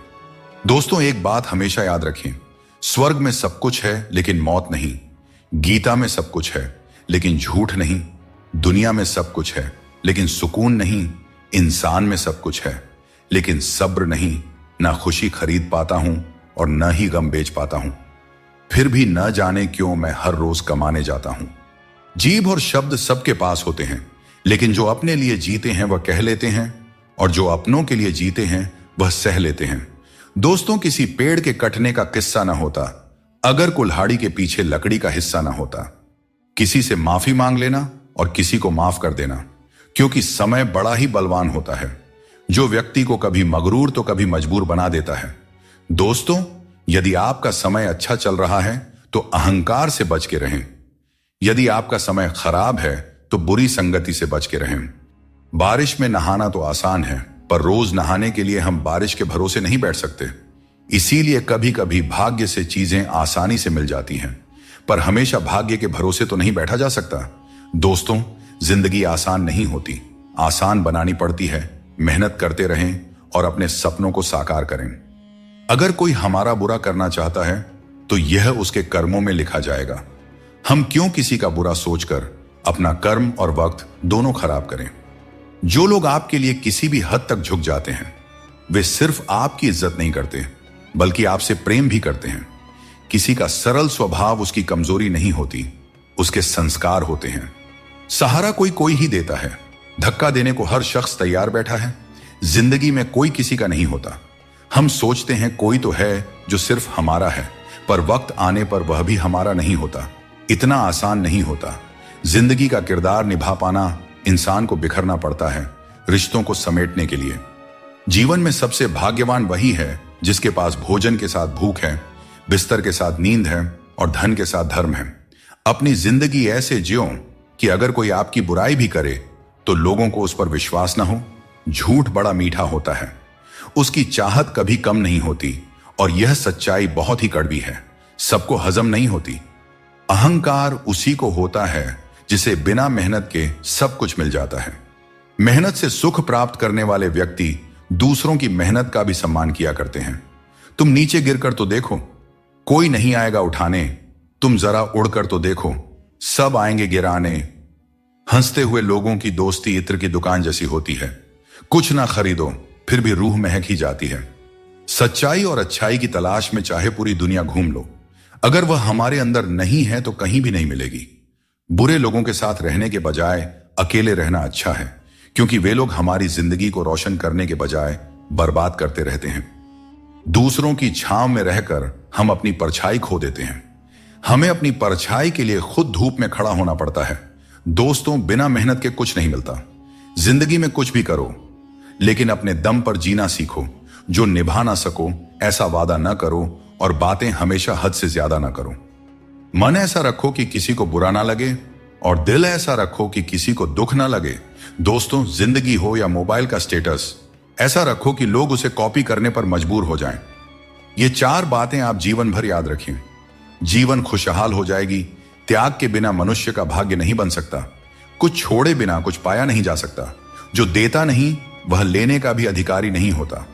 दोस्तों, एक बात हमेशा याद रखें, स्वर्ग में सब कुछ है लेकिन मौत नहीं। गीता में सब कुछ है लेकिन झूठ नहीं। दुनिया में सब कुछ है लेकिन सुकून नहीं। इंसान में सब कुछ है लेकिन सब्र नहीं। ना खुशी खरीद पाता हूं और न ही गम बेच पाता हूं, फिर भी न जाने क्यों मैं हर रोज कमाने जाता हूं। जीभ और शब्द सबके पास होते हैं, लेकिन जो अपने लिए जीते हैं वह कह लेते हैं, और जो अपनों के लिए जीते हैं वह सह लेते हैं। दोस्तों, किसी पेड़ के कटने का किस्सा ना होता अगर कुल्हाड़ी के पीछे लकड़ी का हिस्सा ना होता। किसी से माफी मांग लेना और किसी को माफ कर देना, क्योंकि समय बड़ा ही बलवान होता है, जो व्यक्ति को कभी मगरूर तो कभी मजबूर बना देता है। दोस्तों, यदि आपका समय अच्छा चल रहा है तो अहंकार से बच के रहें। यदि आपका समय खराब है तो बुरी संगति से बच के रहें। बारिश में नहाना तो आसान है, पर रोज नहाने के लिए हम बारिश के भरोसे नहीं बैठ सकते। इसीलिए कभी कभी भाग्य से चीजें आसानी से मिल जाती हैं, पर हमेशा भाग्य के भरोसे तो नहीं बैठा जा सकता। दोस्तों, जिंदगी आसान नहीं होती, आसान बनानी पड़ती है। मेहनत करते रहें और अपने सपनों को साकार करें। अगर कोई हमारा बुरा करना चाहता है तो यह उसके कर्मों में लिखा जाएगा। हम क्यों किसी का बुरा सोचकर अपना कर्म और वक्त दोनों खराब करें। जो लोग आपके लिए किसी भी हद तक झुक जाते हैं, वे सिर्फ आपकी इज्जत नहीं करते बल्कि आपसे प्रेम भी करते हैं। किसी का सरल स्वभाव उसकी कमजोरी नहीं होती, उसके संस्कार होते हैं। सहारा कोई कोई ही देता है, धक्का देने को हर शख्स तैयार बैठा है। जिंदगी में कोई किसी का नहीं होता। हम सोचते हैं कोई तो है जो सिर्फ हमारा है, पर वक्त आने पर वह भी हमारा नहीं होता। इतना आसान नहीं होता। जिंदगी का किरदार निभा पाना इंसान को बिखरना पड़ता है रिश्तों को समेटने के लिए। जीवन में सबसे भाग्यवान वही है जिसके पास भोजन के साथ भूख है, बिस्तर के साथ नींद है और धन के साथ धर्म है। अपनी जिंदगी ऐसे जियो कि अगर कोई आपकी बुराई भी करे तो लोगों को उस पर विश्वास ना हो। झूठ बड़ा मीठा होता है, उसकी चाहत कभी कम नहीं होती, और यह सच्चाई बहुत ही कड़वी है, सबको हजम नहीं होती। अहंकार उसी को होता है जिसे बिना मेहनत के सब कुछ मिल जाता है। मेहनत से सुख प्राप्त करने वाले व्यक्ति दूसरों की मेहनत का भी सम्मान किया करते हैं। तुम नीचे गिरकर तो देखो, कोई नहीं आएगा उठाने। तुम जरा उड़कर तो देखो, सब आएंगे गिराने। हंसते हुए लोगों की दोस्ती इत्र की दुकान जैसी होती है, कुछ ना खरीदो फिर भी रूह महक ही जाती है। सच्चाई और अच्छाई की तलाश में चाहे पूरी दुनिया घूम लो, अगर वह हमारे अंदर नहीं है तो कहीं भी नहीं मिलेगी। बुरे लोगों के साथ रहने के बजाय अकेले रहना अच्छा है, क्योंकि वे लोग हमारी जिंदगी को रोशन करने के बजाय बर्बाद करते रहते हैं। दूसरों की छांव में रहकर हम अपनी परछाई खो देते हैं। हमें अपनी परछाई के लिए खुद धूप में खड़ा होना पड़ता है। दोस्तों, बिना मेहनत के कुछ नहीं मिलता। जिंदगी में कुछ भी करो, लेकिन अपने दम पर जीना सीखो। जो निभा ना सको ऐसा वादा ना करो, और बातें हमेशा हद से ज्यादा ना करो। मन ऐसा रखो कि किसी को बुरा ना लगे, और दिल ऐसा रखो कि किसी को दुख ना लगे। दोस्तों, जिंदगी हो या मोबाइल का स्टेटस, ऐसा रखो कि लोग उसे कॉपी करने पर मजबूर हो जाएं। ये 4 बातें आप जीवन भर याद रखें। जीवन खुशहाल हो जाएगी। त्याग के बिना मनुष्य का भाग्य नहीं बन सकता। कुछ छोड़े बिना कुछ पाया नहीं जा सकता। जो देता नहीं वह लेने का भी अधिकारी नहीं होता।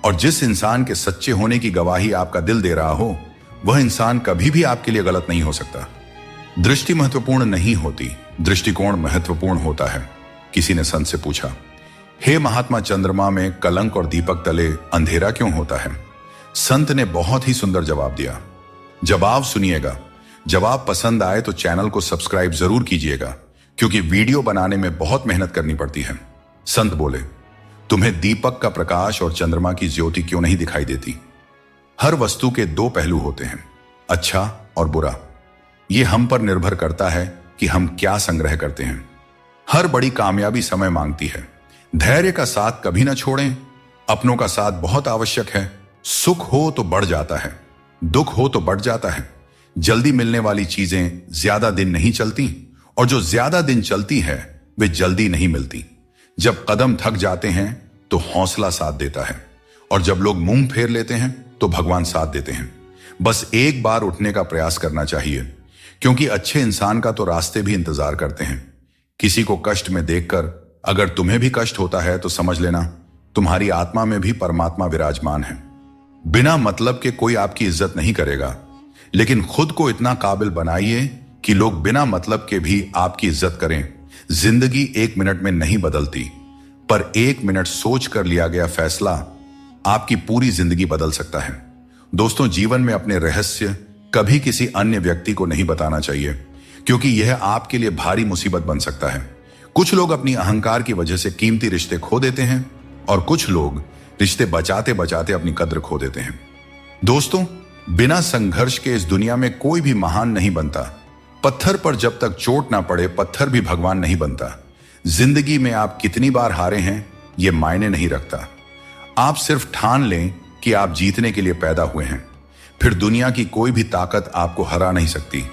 और जिस इंसान के सच्चे होने की गवाही आपका दिल दे रहा हो, वह इंसान कभी भी आपके लिए गलत नहीं हो सकता। दृष्टि महत्वपूर्ण नहीं होती, दृष्टिकोण महत्वपूर्ण होता है। किसी ने संत से पूछा, हे महात्मा, चंद्रमा में कलंक और दीपक तले अंधेरा क्यों होता है? संत ने बहुत ही सुंदर जवाब दिया। जवाब सुनिएगा। जवाब पसंद आए तो चैनल को सब्सक्राइब जरूर कीजिएगा, क्योंकि वीडियो बनाने में बहुत मेहनत करनी पड़ती है। संत बोले, तुम्हें दीपक का प्रकाश और चंद्रमा की ज्योति क्यों नहीं दिखाई देती? हर वस्तु के 2 पहलू होते हैं, अच्छा और बुरा। यह हम पर निर्भर करता है कि हम क्या संग्रह करते हैं। हर बड़ी कामयाबी समय मांगती है। धैर्य का साथ कभी ना छोड़ें। अपनों का साथ बहुत आवश्यक है। सुख हो तो बढ़ जाता है, दुख हो तो बढ़ जाता है। जल्दी मिलने वाली चीजें ज्यादा दिन नहीं चलती, और जो ज्यादा दिन चलती है वे जल्दी नहीं मिलती। जब कदम थक जाते हैं तो हौसला साथ देता है, और जब लोग मुंह फेर लेते हैं तो भगवान साथ देते हैं। बस एक बार उठने का प्रयास करना चाहिए, क्योंकि अच्छे इंसान का तो रास्ते भी इंतजार करते हैं। किसी को कष्ट में देखकर अगर तुम्हें भी कष्ट होता है तो समझ लेना तुम्हारी आत्मा में भी परमात्मा विराजमान है। बिना मतलब के कोई आपकी इज्जत नहीं करेगा, लेकिन खुद को इतना काबिल बनाइए कि लोग बिना मतलब के भी आपकी इज्जत करें। जिंदगी 1 मिनट में नहीं बदलती, पर 1 मिनट सोच कर लिया गया फैसला आपकी पूरी जिंदगी बदल सकता है। दोस्तों, जीवन में अपने रहस्य कभी किसी अन्य व्यक्ति को नहीं बताना चाहिए, क्योंकि यह आपके लिए भारी मुसीबत बन सकता है। कुछ लोग अपनी अहंकार की वजह से कीमती रिश्ते खो देते हैं, और कुछ लोग रिश्ते बचाते बचाते अपनी कद्र खो देते हैं। दोस्तों, बिना संघर्ष के इस दुनिया में कोई भी महान नहीं बनता। पत्थर पर जब तक चोट ना पड़े, पत्थर भी भगवान नहीं बनता। जिंदगी में आप कितनी बार हारे हैं यह मायने नहीं रखता। आप सिर्फ ठान लें कि आप जीतने के लिए पैदा हुए हैं, फिर दुनिया की कोई भी ताकत आपको हरा नहीं सकती।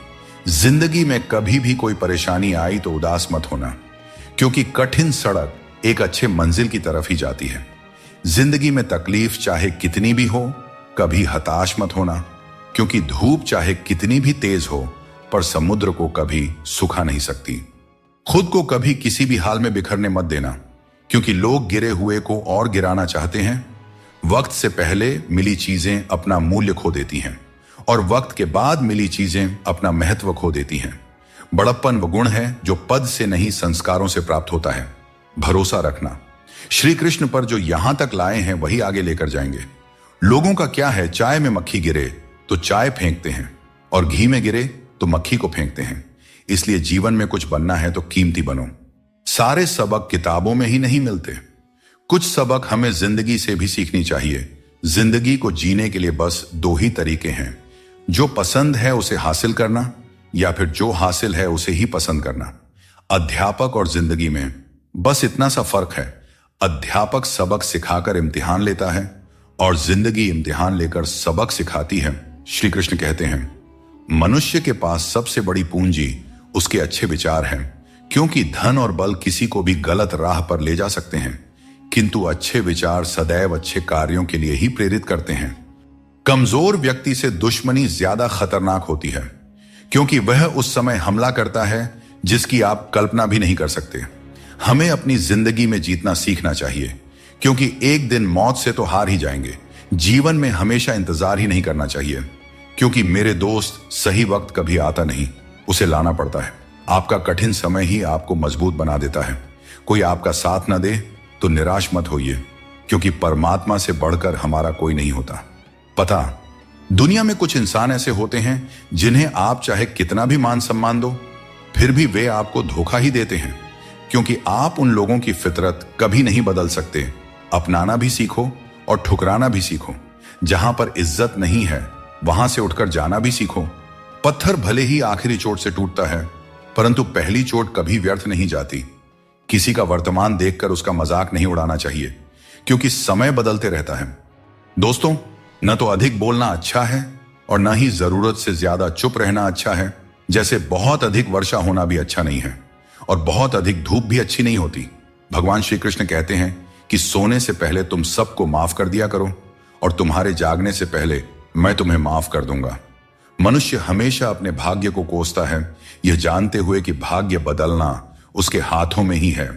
जिंदगी में कभी भी कोई परेशानी आई तो उदास मत होना, क्योंकि कठिन सड़क एक अच्छे मंजिल की तरफ ही जाती है। जिंदगी में तकलीफ चाहे कितनी भी हो, कभी हताश मत होना, क्योंकि धूप चाहे कितनी भी तेज हो, पर समुद्र को कभी सुखा नहीं सकती। खुद को कभी किसी भी हाल में बिखरने मत देना, क्योंकि लोग गिरे हुए को और गिराना चाहते हैं। वक्त से पहले मिली चीजें अपना मूल्य खो देती हैं, और वक्त के बाद मिली चीजें अपना महत्व खो देती हैं। बड़प्पन वो गुण है जो पद से नहीं संस्कारों से प्राप्त होता है। भरोसा रखना, श्री कृष्ण पर जो यहां तक लाए हैं वही आगे लेकर जाएंगे। लोगों का क्या है, चाय में मक्खी गिरे तो चाय फेंकते हैं, और घी में गिरे तो मक्खी को फेंकते हैं। इसलिए जीवन में कुछ बनना है तो कीमती बनो। सारे सबक किताबों में ही नहीं मिलते। कुछ सबक हमें जिंदगी से भी सीखनी चाहिए। जिंदगी को जीने के लिए बस 2 ही तरीके हैं, जो पसंद है उसे हासिल करना, या फिर जो हासिल है उसे ही पसंद करना। अध्यापक और जिंदगी में बस इतना सा फर्क है। अध्यापक सबक सिखाकर इम्तिहान लेता है, और जिंदगी इम्तिहान लेकर सबक सिखाती है। श्री कृष्ण कहते हैं, मनुष्य के पास सबसे बड़ी पूंजी उसके अच्छे विचार हैं, क्योंकि धन और बल किसी को भी गलत राह पर ले जा सकते हैं, किंतु अच्छे विचार सदैव अच्छे कार्यों के लिए ही प्रेरित करते हैं। कमजोर व्यक्ति से दुश्मनी ज्यादा खतरनाक होती है, क्योंकि वह उस समय हमला करता है जिसकी आप कल्पना भी नहीं कर सकते। हमें अपनी जिंदगी में जीतना सीखना चाहिए, क्योंकि एक दिन मौत से तो हार ही जाएंगे। जीवन में हमेशा इंतजार ही नहीं करना चाहिए, क्योंकि मेरे दोस्त सही वक्त कभी आता नहीं, उसे लाना पड़ता है। आपका कठिन समय ही आपको मजबूत बना देता है। कोई आपका साथ न दे तो निराश मत होइए, क्योंकि परमात्मा से बढ़कर हमारा कोई नहीं होता। पता, दुनिया में कुछ इंसान ऐसे होते हैं जिन्हें आप चाहे कितना भी मान सम्मान दो, फिर भी वे आपको धोखा ही देते हैं, क्योंकि आप उन लोगों की फितरत कभी नहीं बदल सकते। अपनाना भी सीखो और ठुकराना भी सीखो। जहां पर इज्जत नहीं है वहां से उठकर जाना भी सीखो। पत्थर भले ही आखिरी चोट से टूटता है, परंतु पहली चोट कभी व्यर्थ नहीं जाती। किसी का वर्तमान देखकर उसका मजाक नहीं उड़ाना चाहिए, क्योंकि समय बदलते रहता है। दोस्तों, न तो अधिक बोलना अच्छा है और न ही जरूरत से ज्यादा चुप रहना अच्छा है। जैसे बहुत अधिक वर्षा होना भी अच्छा नहीं है और बहुत अधिक धूप भी अच्छी नहीं होती। भगवान श्री कृष्ण कहते हैं कि सोने से पहले तुम सबको माफ कर दिया करो और तुम्हारे जागने से पहले मैं तुम्हें माफ कर दूंगा। मनुष्य हमेशा अपने भाग्य को कोसता है, यह जानते हुए कि भाग्य बदलना उसके हाथों में ही है।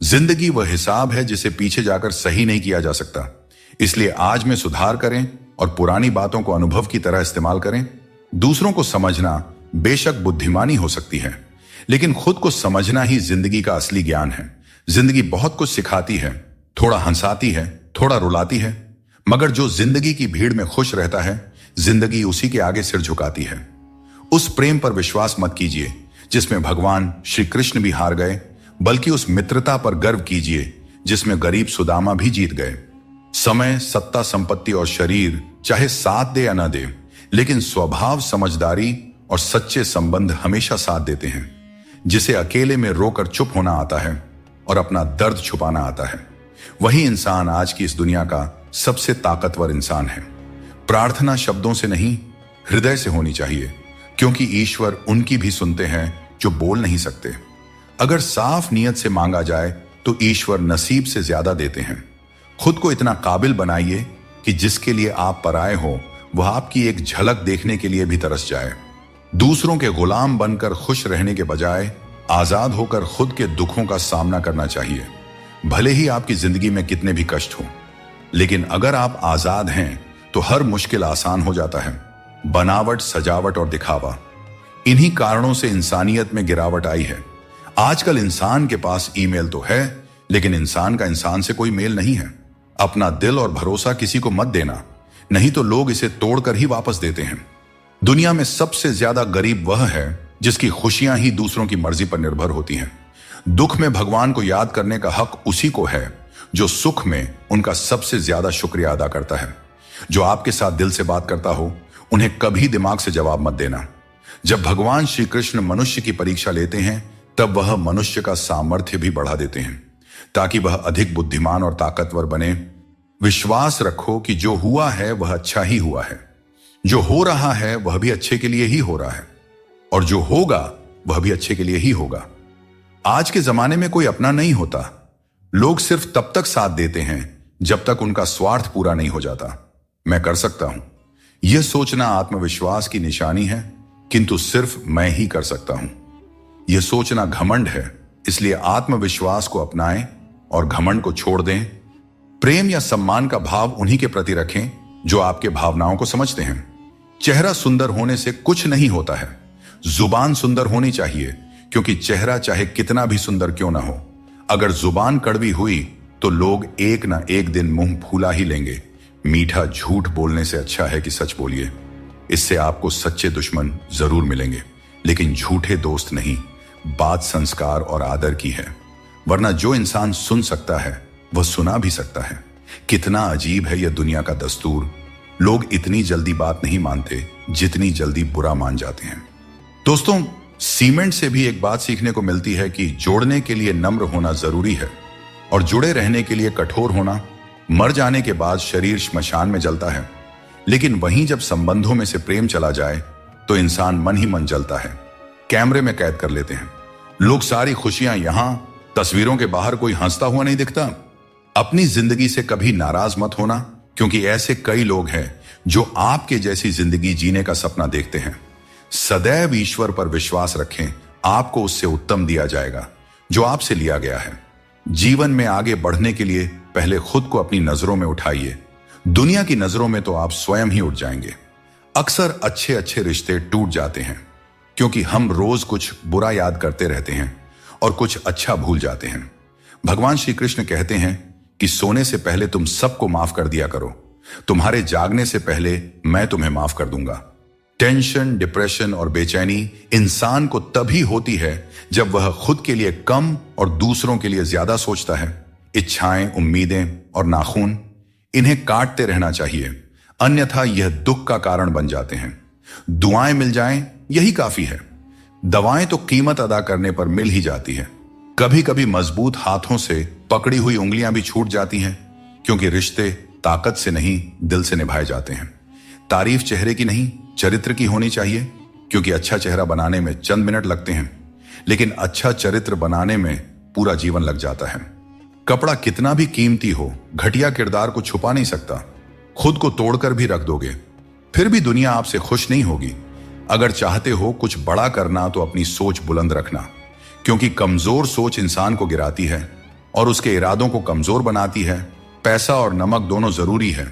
जिंदगी वह हिसाब है जिसे पीछे जाकर सही नहीं किया जा सकता। इसलिए आज में सुधार करें और पुरानी बातों को अनुभव की तरह इस्तेमाल करें। दूसरों को समझना बेशक बुद्धिमानी हो सकती है, लेकिन खुद को समझना ही जिंदगी का असली ज्ञान है। जिंदगी बहुत कुछ सिखाती है, थोड़ा हंसाती है, थोड़ा रुलाती है, मगर जो जिंदगी की भीड़ में खुश रहता है, जिंदगी उसी के आगे सिर झुकाती है। उस प्रेम पर विश्वास मत कीजिए जिसमें भगवान श्री कृष्ण भी हार गए, बल्कि उस मित्रता पर गर्व कीजिए जिसमें गरीब सुदामा भी जीत गए। समय, सत्ता, संपत्ति और शरीर चाहे साथ दे या न दे, लेकिन स्वभाव, समझदारी और सच्चे संबंध हमेशा साथ देते हैं। जिसे अकेले में रोकर चुप होना आता है और अपना दर्द छुपाना आता है, वही इंसान आज की इस दुनिया का सबसे ताकतवर इंसान है। प्रार्थना शब्दों से नहीं, हृदय से होनी चाहिए, क्योंकि ईश्वर उनकी भी सुनते हैं जो बोल नहीं सकते। अगर साफ नियत से मांगा जाए तो ईश्वर नसीब से ज्यादा देते हैं। खुद को इतना काबिल बनाइए कि जिसके लिए आप पराए हो वह आपकी एक झलक देखने के लिए भी तरस जाए। दूसरों के गुलाम बनकर खुश रहने के बजाय आजाद होकर खुद के दुखों का सामना करना चाहिए। भले ही आपकी जिंदगी में कितने भी कष्ट हो, लेकिन अगर आप आजाद हैं तो हर मुश्किल आसान हो जाता है। बनावट, सजावट और दिखावा, इन्हीं कारणों से इंसानियत में गिरावट आई है। आजकल इंसान के पास ईमेल तो है, लेकिन इंसान का इंसान से कोई मेल नहीं है। अपना दिल और भरोसा किसी को मत देना, नहीं तो लोग इसे तोड़कर ही वापस देते हैं। दुनिया में सबसे ज्यादा गरीब वह है जिसकी खुशियां ही दूसरों की मर्जी पर निर्भर होती हैं। दुख में भगवान को याद करने का हक उसी को है जो सुख में उनका सबसे ज्यादा शुक्रिया अदा करता है। जो आपके साथ दिल से बात करता हो, उन्हें कभी दिमाग से जवाब मत देना। जब भगवान श्री कृष्ण मनुष्य की परीक्षा लेते हैं, तब वह मनुष्य का सामर्थ्य भी बढ़ा देते हैं ताकि वह अधिक बुद्धिमान और ताकतवर बने। विश्वास रखो कि जो हुआ है वह अच्छा ही हुआ है, जो हो रहा है वह भी अच्छे के लिए ही हो रहा है, और जो होगा वह भी अच्छे के लिए ही होगा। आज के जमाने में कोई अपना नहीं होता। लोग सिर्फ तब तक साथ देते हैं जब तक उनका स्वार्थ पूरा नहीं हो जाता। मैं कर सकता हूं, यह सोचना आत्मविश्वास की निशानी है, किंतु सिर्फ मैं ही कर सकता हूं, यह सोचना घमंड है। इसलिए आत्मविश्वास को अपनाएं और घमंड को छोड़ दें। प्रेम या सम्मान का भाव उन्हीं के प्रति रखें जो आपके भावनाओं को समझते हैं। चेहरा सुंदर होने से कुछ नहीं होता है, जुबान सुंदर होनी चाहिए, क्योंकि चेहरा चाहे कितना भी सुंदर क्यों ना हो, अगर जुबान कड़वी हुई तो लोग एक ना एक दिन मुंह फूला ही लेंगे। मीठा झूठ बोलने से अच्छा है कि सच बोलिए। इससे आपको सच्चे दुश्मन जरूर मिलेंगे, लेकिन झूठे दोस्त नहीं। बात संस्कार और आदर की है, वरना जो इंसान सुन सकता है वह सुना भी सकता है। कितना अजीब है यह दुनिया का दस्तूर। लोग इतनी जल्दी बात नहीं मानते जितनी जल्दी बुरा मान जाते हैं। दोस्तों, सीमेंट से भी एक बात सीखने को मिलती है कि जोड़ने के लिए नम्र होना जरूरी है और जुड़े रहने के लिए कठोर होना। मर जाने के बाद शरीर श्मशान में जलता है, लेकिन वहीं जब संबंधों में से प्रेम चला जाए तो इंसान मन ही मन जलता है, कैमरे में कैद कर लेते हैं। लोग सारी खुशियां यहां, तस्वीरों के बाहर कोई हंसता हुआ नहीं दिखता। अपनी जिंदगी से कभी नाराज मत होना, क्योंकि ऐसे कई लोग हैं जो आपके जैसी जिंदगी जीने का सपना देखते हैं। सदैव ईश्वर पर विश्वास रखें, आपको उससे उत्तम दिया जाएगा जो आपसे लिया गया है। जीवन में आगे बढ़ने के लिए पहले खुद को अपनी नजरों में उठाइए। दुनिया की नजरों में तो आप स्वयं ही उठ जाएंगे। अक्सर अच्छे अच्छे रिश्ते टूट जाते हैं क्योंकि हम रोज कुछ बुरा याद करते रहते हैं और कुछ अच्छा भूल जाते हैं। भगवान श्री कृष्ण कहते हैं कि सोने से पहले तुम सबको माफ कर दिया करो, तुम्हारे जागने से पहले मैं तुम्हें माफ कर दूंगा। टेंशन, डिप्रेशन और बेचैनी इंसान को तभी होती है जब वह खुद के लिए कम और दूसरों के लिए ज्यादा सोचता है। इच्छाएं, उम्मीदें और नाखून, इन्हें काटते रहना चाहिए। अन्यथा यह दुख का कारण बन जाते हैं। दुआएं मिल जाएं यही काफी है। दवाएं तो कीमत अदा करने पर मिल ही जाती है। कभी कभी मजबूत हाथों से पकड़ी हुई उंगलियां भी छूट जाती हैं, क्योंकि रिश्ते ताकत से नहीं दिल से निभाए जाते हैं। तारीफ चेहरे की नहीं चरित्र की होनी चाहिए, क्योंकि अच्छा चेहरा बनाने में चंद मिनट लगते हैं, लेकिन अच्छा चरित्र बनाने में पूरा जीवन लग जाता है। कपड़ा कितना भी कीमती हो, घटिया किरदार को छुपा नहीं सकता। खुद को तोड़कर भी रख दोगे, फिर भी दुनिया आपसे खुश नहीं होगी। अगर चाहते हो कुछ बड़ा करना तो अपनी सोच बुलंद रखना, क्योंकि कमजोर सोच इंसान को गिराती है और उसके इरादों को कमजोर बनाती है। पैसा और नमक दोनों जरूरी है,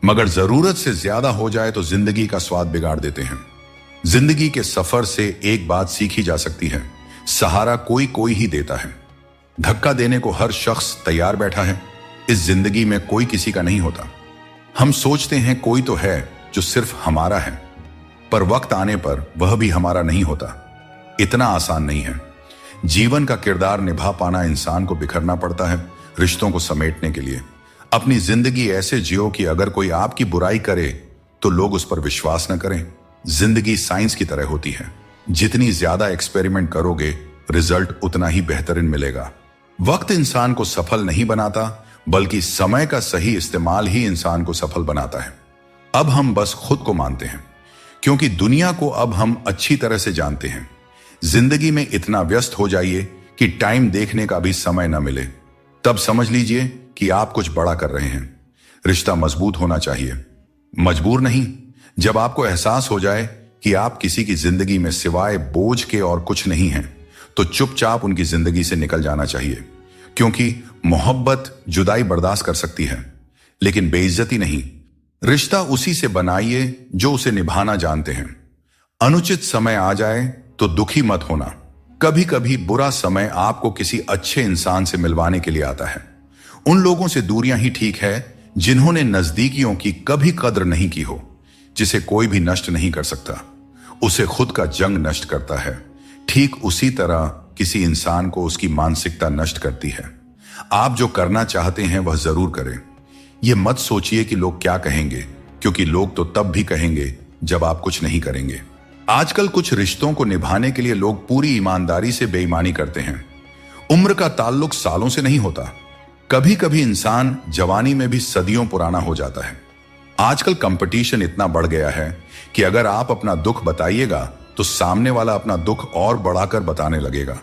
मगर जरूरत से ज्यादा हो जाए तो जिंदगी का स्वाद बिगाड़ देते हैं। जिंदगी के सफर से एक बात सीखी जा सकती है, सहारा कोई कोई ही देता है। धक्का देने को हर शख्स तैयार बैठा है। इस जिंदगी में कोई किसी का नहीं होता। हम सोचते हैं कोई तो है जो सिर्फ हमारा है, पर वक्त आने पर वह भी हमारा नहीं होता। इतना आसान नहीं है। जीवन का किरदार निभा पाना इंसान को बिखरना पड़ता है रिश्तों को समेटने के लिए। अपनी जिंदगी ऐसे जियो कि अगर कोई आपकी बुराई करे तो लोग उस पर विश्वास न करें। जिंदगी साइंस की तरह होती है, जितनी ज्यादा एक्सपेरिमेंट करोगे रिजल्ट उतना ही बेहतरीन मिलेगा। वक्त इंसान को सफल नहीं बनाता, बल्कि समय का सही इस्तेमाल ही इंसान को सफल बनाता है। अब हम बस खुद को मानते हैं, क्योंकि दुनिया को अब हम अच्छी तरह से जानते हैं। जिंदगी में इतना व्यस्त हो जाइए कि टाइम देखने का भी समय न मिले, तब समझ लीजिए कि आप कुछ बड़ा कर रहे हैं। रिश्ता मजबूत होना चाहिए, मजबूर नहीं। जब आपको एहसास हो जाए कि आप किसी की जिंदगी में सिवाय बोझ के और कुछ नहीं हैं, तो चुपचाप उनकी जिंदगी से निकल जाना चाहिए, क्योंकि मोहब्बत जुदाई बर्दाश्त कर सकती है, लेकिन बेइज्जती नहीं। रिश्ता उसी से बनाइए जो उसे निभाना जानते हैं। अनुचित समय आ जाए तो दुखी मत होना। कभी कभी बुरा समय आपको किसी अच्छे इंसान से मिलवाने के लिए आता है। उन लोगों से दूरियां ही ठीक है जिन्होंने नजदीकियों की कभी कद्र नहीं की हो। जिसे कोई भी नष्ट नहीं कर सकता, उसे खुद का जंग नष्ट करता है। ठीक उसी तरह किसी इंसान को उसकी मानसिकता नष्ट करती है। आप जो करना चाहते हैं वह जरूर करें। यह मत सोचिए कि लोग क्या कहेंगे, क्योंकि लोग तो तब भी कहेंगे जब आप कुछ नहीं करेंगे। आजकल कुछ रिश्तों को निभाने के लिए लोग पूरी ईमानदारी से बेईमानी करते हैं। उम्र का ताल्लुक सालों से नहीं होता। कभी कभी इंसान जवानी में भी सदियों पुराना हो जाता है। आजकल कंपटीशन इतना बढ़ गया है कि अगर आप अपना दुख बताइएगा तो सामने वाला अपना दुख और बढ़ाकर बताने लगेगा।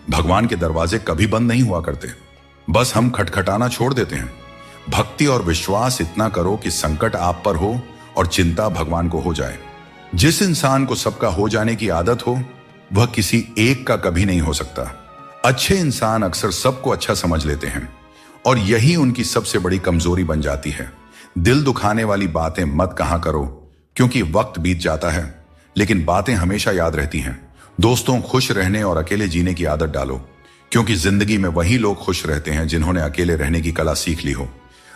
भगवान के दरवाजे कभी बंद नहीं हुआ करते, बस हम खटखटाना छोड़ देते हैं। भक्ति और विश्वास इतना करो कि संकट आप पर हो और चिंता भगवान को हो जाए। जिस इंसान को सबका हो जाने की आदत हो, वह किसी एक का कभी नहीं हो सकता। अच्छे इंसान अक्सर सबको अच्छा समझ लेते हैं, और यही उनकी सबसे बड़ी कमजोरी बन जाती है। दिल दुखाने वाली बातें मत कहा करो, क्योंकि वक्त बीत जाता है, लेकिन बातें हमेशा याद रहती हैं। दोस्तों, खुश रहने और अकेले जीने की आदत डालो, क्योंकि जिंदगी में वही लोग खुश रहते हैं जिन्होंने अकेले रहने की कला सीख ली हो।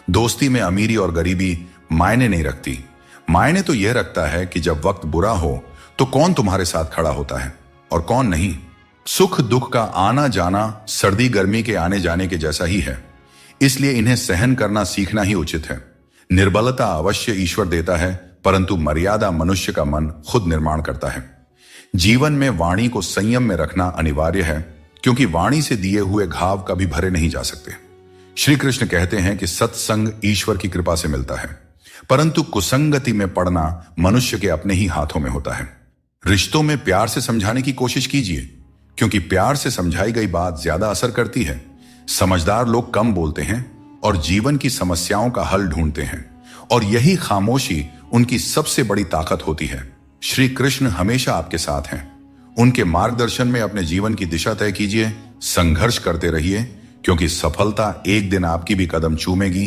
दोस्ती में अमीरी और गरीबी मायने नहीं रखती। मायने तो यह रखता है कि जब वक्त बुरा हो तो कौन तुम्हारे साथ खड़ा होता है और कौन नहीं। सुख दुख का आना जाना सर्दी गर्मी के आने जाने के जैसा ही है, इसलिए इन्हें सहन करना सीखना ही उचित है। निर्बलता अवश्य ईश्वर देता है, परंतु मर्यादा मनुष्य का मन खुद निर्माण करता है। जीवन में वाणी को संयम में रखना अनिवार्य है, क्योंकि वाणी से दिए हुए घाव कभी भरे नहीं जा सकते। श्री कृष्ण कहते हैं कि सत्संग ईश्वर की कृपा से मिलता है, परंतु कुसंगति में पड़ना मनुष्य के अपने ही हाथों में होता है। रिश्तों में प्यार से समझाने की कोशिश कीजिए, क्योंकि प्यार से समझाई गई बात ज्यादा असर करती है। समझदार लोग कम बोलते हैं और जीवन की समस्याओं का हल ढूंढते हैं, और यही खामोशी उनकी सबसे बड़ी ताकत होती है। श्री कृष्ण हमेशा आपके साथ हैं। उनके मार्गदर्शन में अपने जीवन की दिशा तय कीजिए, संघर्ष करते रहिए, क्योंकि सफलता एक दिन आपकी भी कदम चूमेगी।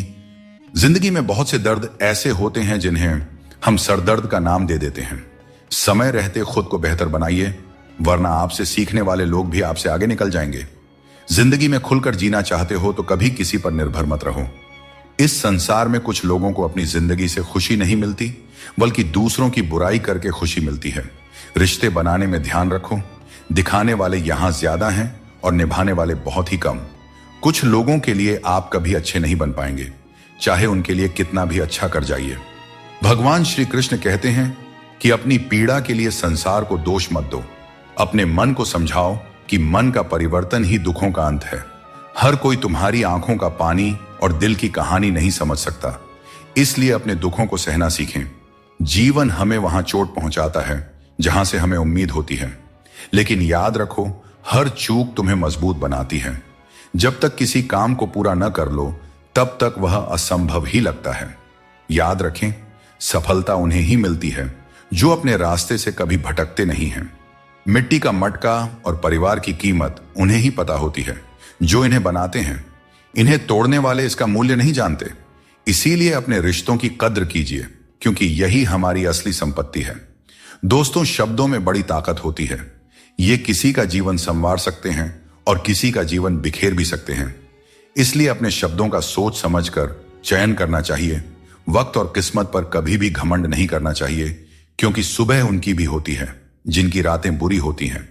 जिंदगी में बहुत से दर्द ऐसे होते हैं जिन्हें हम सरदर्द का नाम दे देते हैं। समय रहते खुद को बेहतर बनाइए, वरना आपसे सीखने वाले लोग भी आपसे आगे निकल जाएंगे। जिंदगी में खुलकर जीना चाहते हो तो कभी किसी पर निर्भर मत रहो। इस संसार में कुछ लोगों को अपनी जिंदगी से खुशी नहीं मिलती, बल्कि दूसरों की बुराई करके खुशी मिलती है। रिश्ते बनाने में ध्यान रखो, दिखाने वाले यहां ज्यादा हैं और निभाने वाले बहुत ही कम। कुछ लोगों के लिए आप कभी अच्छे नहीं बन पाएंगे, चाहे उनके लिए कितना भी अच्छा कर जाइए। भगवान श्री कृष्ण कहते हैं कि अपनी पीड़ा के लिए संसार को दोष मत दो। अपने मन को समझाओ कि मन का परिवर्तन ही दुखों का अंत है। हर कोई तुम्हारी आंखों का पानी और दिल की कहानी नहीं समझ सकता, इसलिए अपने दुखों को सहना सीखें। जीवन हमें वहां चोट पहुंचाता है जहां से हमें उम्मीद होती है, लेकिन याद रखो, हर चूक तुम्हें मजबूत बनाती है। जब तक किसी काम को पूरा न कर लो, तब तक वह असंभव ही लगता है। याद रखें, सफलता उन्हें ही मिलती है जो अपने रास्ते से कभी भटकते नहीं हैं। मिट्टी का मटका और परिवार की कीमत उन्हें ही पता होती है जो इन्हें बनाते हैं। इन्हें तोड़ने वाले इसका मूल्य नहीं जानते। इसीलिए अपने रिश्तों की कद्र कीजिए, क्योंकि यही हमारी असली संपत्ति है। दोस्तों, शब्दों में बड़ी ताकत होती है। ये किसी का जीवन संवार सकते हैं और किसी का जीवन बिखेर भी सकते हैं। इसलिए अपने शब्दों का सोच समझकर चयन करना चाहिए। वक्त और किस्मत पर कभी भी घमंड नहीं करना चाहिए, क्योंकि सुबह उनकी भी होती है जिनकी रातें बुरी होती हैं।